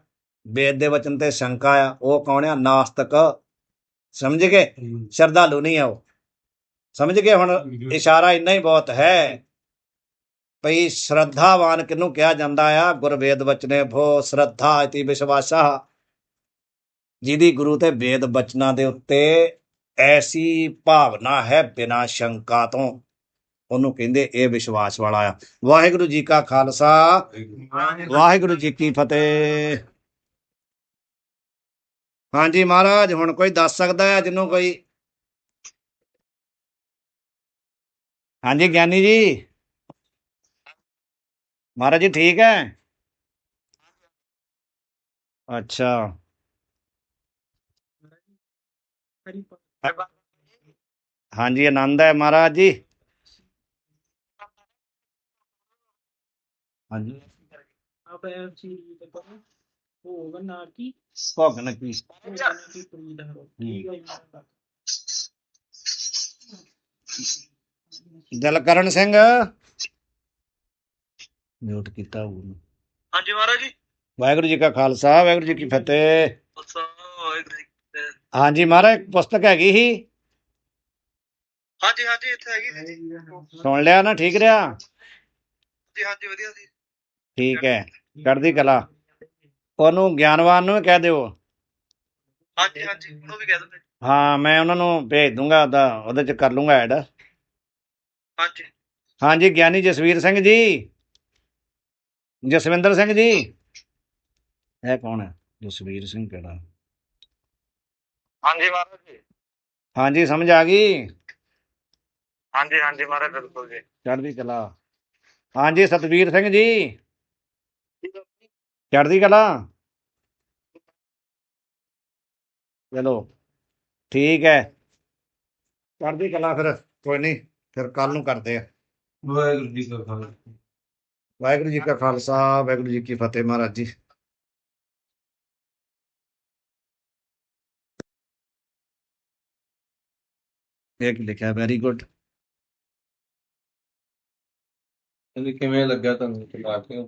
ਵੇਦ ਦੇ ਬਚਨ ਤੇ ਸ਼ੰਕਾ ਆ ਉਹ ਕੌਣ ਆ ਨਾਸਤਕ ਸਮਝ ਗਏ ਸ਼ਰਧਾਲੂ ਨਹੀਂ ਆ ਉਹ ਸਮਝ ਗਏ ਹੁਣ ਇਸ਼ਾਰਾ ਇੰਨਾ ਹੀ ਬਹੁਤ ਹੈ ਭਈ ਸ਼ਰਧਾਵਾਨ ਕਿਹਨੂੰ ਕਿਹਾ ਜਾਂਦਾ ਆ ਗੁਰਵੇਦ ਬਚਨੇ ਭੋ ਸ਼ਰਧਾ ਇਤੀ ਵਿਸ਼ਵਾਸਾ ਜਿਹਦੀ ਗੁਰੂ ਤੇ ਵੇਦ ਬਚਨਾਂ ਦੇ ਉੱਤੇ ਐਸੀ ਭਾਵਨਾ ਹੈ ਬਿਨਾਂ ਸ਼ੰਕਾ ਤੋਂ ਉਹਨੂੰ ਕਹਿੰਦੇ ਇਹ ਵਿਸ਼ਵਾਸ ਵਾਲਾ ਆ ਵਾਹਿਗੁਰੂ ਜੀ ਕਾ ਖਾਲਸਾ ਵਾਹਿਗੁਰੂ ਜੀ ਕੀ ਫਤਿਹ ਹਾਂਜੀ ਮਹਾਰਾਜ ਹੁਣ ਕੋਈ ਦੱਸ ਸਕਦਾ ਹੈ ਜਿਹਨੂੰ ਕੋਈ ਹਾਂਜੀ ਗਿਆਨੀ ਜੀ ਮਹਾਰਾਜ ਜੀ ਠੀਕ ਹੈ ਅੱਛਾ ਹਾਂਜੀ ਆਨੰਦ ਹੈ ਮਹਾਰਾਜ ਜੀ ਹਾਂਜੀ ਆਪੇ ਚੀਜ਼ ਤੇ ਕਰੋ ਹੋਗਾ ਨਾ ਕੀ ਭੋਗਣ ਕੀ ਹੋਗਾ ਨਾ ਕੀ ਪ੍ਰੀਤ ਹਰੋ ਠੀਕ ਹੈ ਦਿਲਕਰਨ ਸਿੰਘ ਮਿਊਟ ਕੀਤਾ ਉਹਨੂੰ। ਹਾਂਜੀ ਮਹਾਰਾਜ ਜੀ। ਵਾਹਿਗੁਰੂ ਜੀ ਕਾ ਖਾਲਸਾ ਵਾਹਿਗੁਰੂ ਜੀ ਕੀ ਫਤਿਹ। ਵਾਹਿਗੁਰੂ ਜੀ ਕੀ ਫਤਿਹ। ਹਾਂਜੀ ਮਹਾਰਾਜ ਇੱਕ ਪੁਸਤਕ ਹੈਗੀ ਸੀ, ਹਾਂਜੀ ਹਾਂਜੀ ਇੱਥੇ ਹੈਗੀ ਸੀ ਜੀ। ਸੁਣ ਲਿਆ ਨਾ? ਠੀਕ ਰਿਹਾ? ਜੀ ਹਾਂਜੀ ਵਧੀਆ ਸੀ। ਠੀਕ ਹੈ, ਚੜ੍ਹਦੀ ਕਲਾ। ਉਹਨੂੰ ਗਿਆਨਵਾਨ ਨੂੰ ਵੀ ਕਹਿ ਦਿਓ। ਹਾਂਜੀ ਹਾਂਜੀ ਉਹਨੂੰ ਵੀ ਕਹਿ ਦਿੰਦੇ। ਹਾਂ ਮੈਂ ਉਹਨਾਂ ਨੂੰ ਭੇਜ ਦੂੰਗਾ, ਉਹਦੇ ਚ ਕਰ ਲੂੰਗਾ ਐਡ। ਹਾਂਜੀ ਹਾਂਜੀ ਗਿਆਨੀ ਜਸਵੀਰ ਸਿੰਘ ਜੀ, ਜਸਵਿੰਦਰ ਸਿੰਘ ਜੀ, ਇਹ ਕੌਣ ਹੈ? ਜਸਵੀਰ ਸਿੰਘ ਕਿਹੜਾ? ਹਾਂਜੀ ਮਹਾਰਾਜ ਜੀ। ਹਾਂਜੀ ਸਮਝ ਆ ਗਈ? ਹਾਂਜੀ ਹਾਂਜੀ ਮਹਾਰਾਜ ਬਿਲਕੁਲ ਜੀ। ਚੜ੍ਹਦੀ ਕਲਾ। ਹਾਂਜੀ ਸਤਵੀਰ ਸਿੰਘ ਜੀ, ਚੜ੍ਹਦੀ ਕਲਾ। ਚਲੋ ਠੀਕ ਹੈ, ਚੜ੍ਹਦੀ ਕਲਾ। ਫਿਰ ਕੋਈ ਨਹੀਂ, ਫਿਰ ਕੱਲ ਨੂੰ ਕਰਦੇ ਆ। ਵਾਹਿਗੁਰੂ ਜੀ ਕਾ ਖਾਲਸਾ ਵਾਹਿਗੁਰੂ ਜੀ ਕਾ ਖਾਲਸਾ ਵਾਹਿਗੁਰੂ ਜੀ ਕੀ ਫਤਿਹ। ਮਹਾਰਾਜ ਜੀ ਇਹ ਕੀ ਲਿਖਿਆ? Very good. ਕਿਵੇਂ ਲੱਗਾ ਤੁਹਾਨੂੰ ਚਲਾ ਕੇ?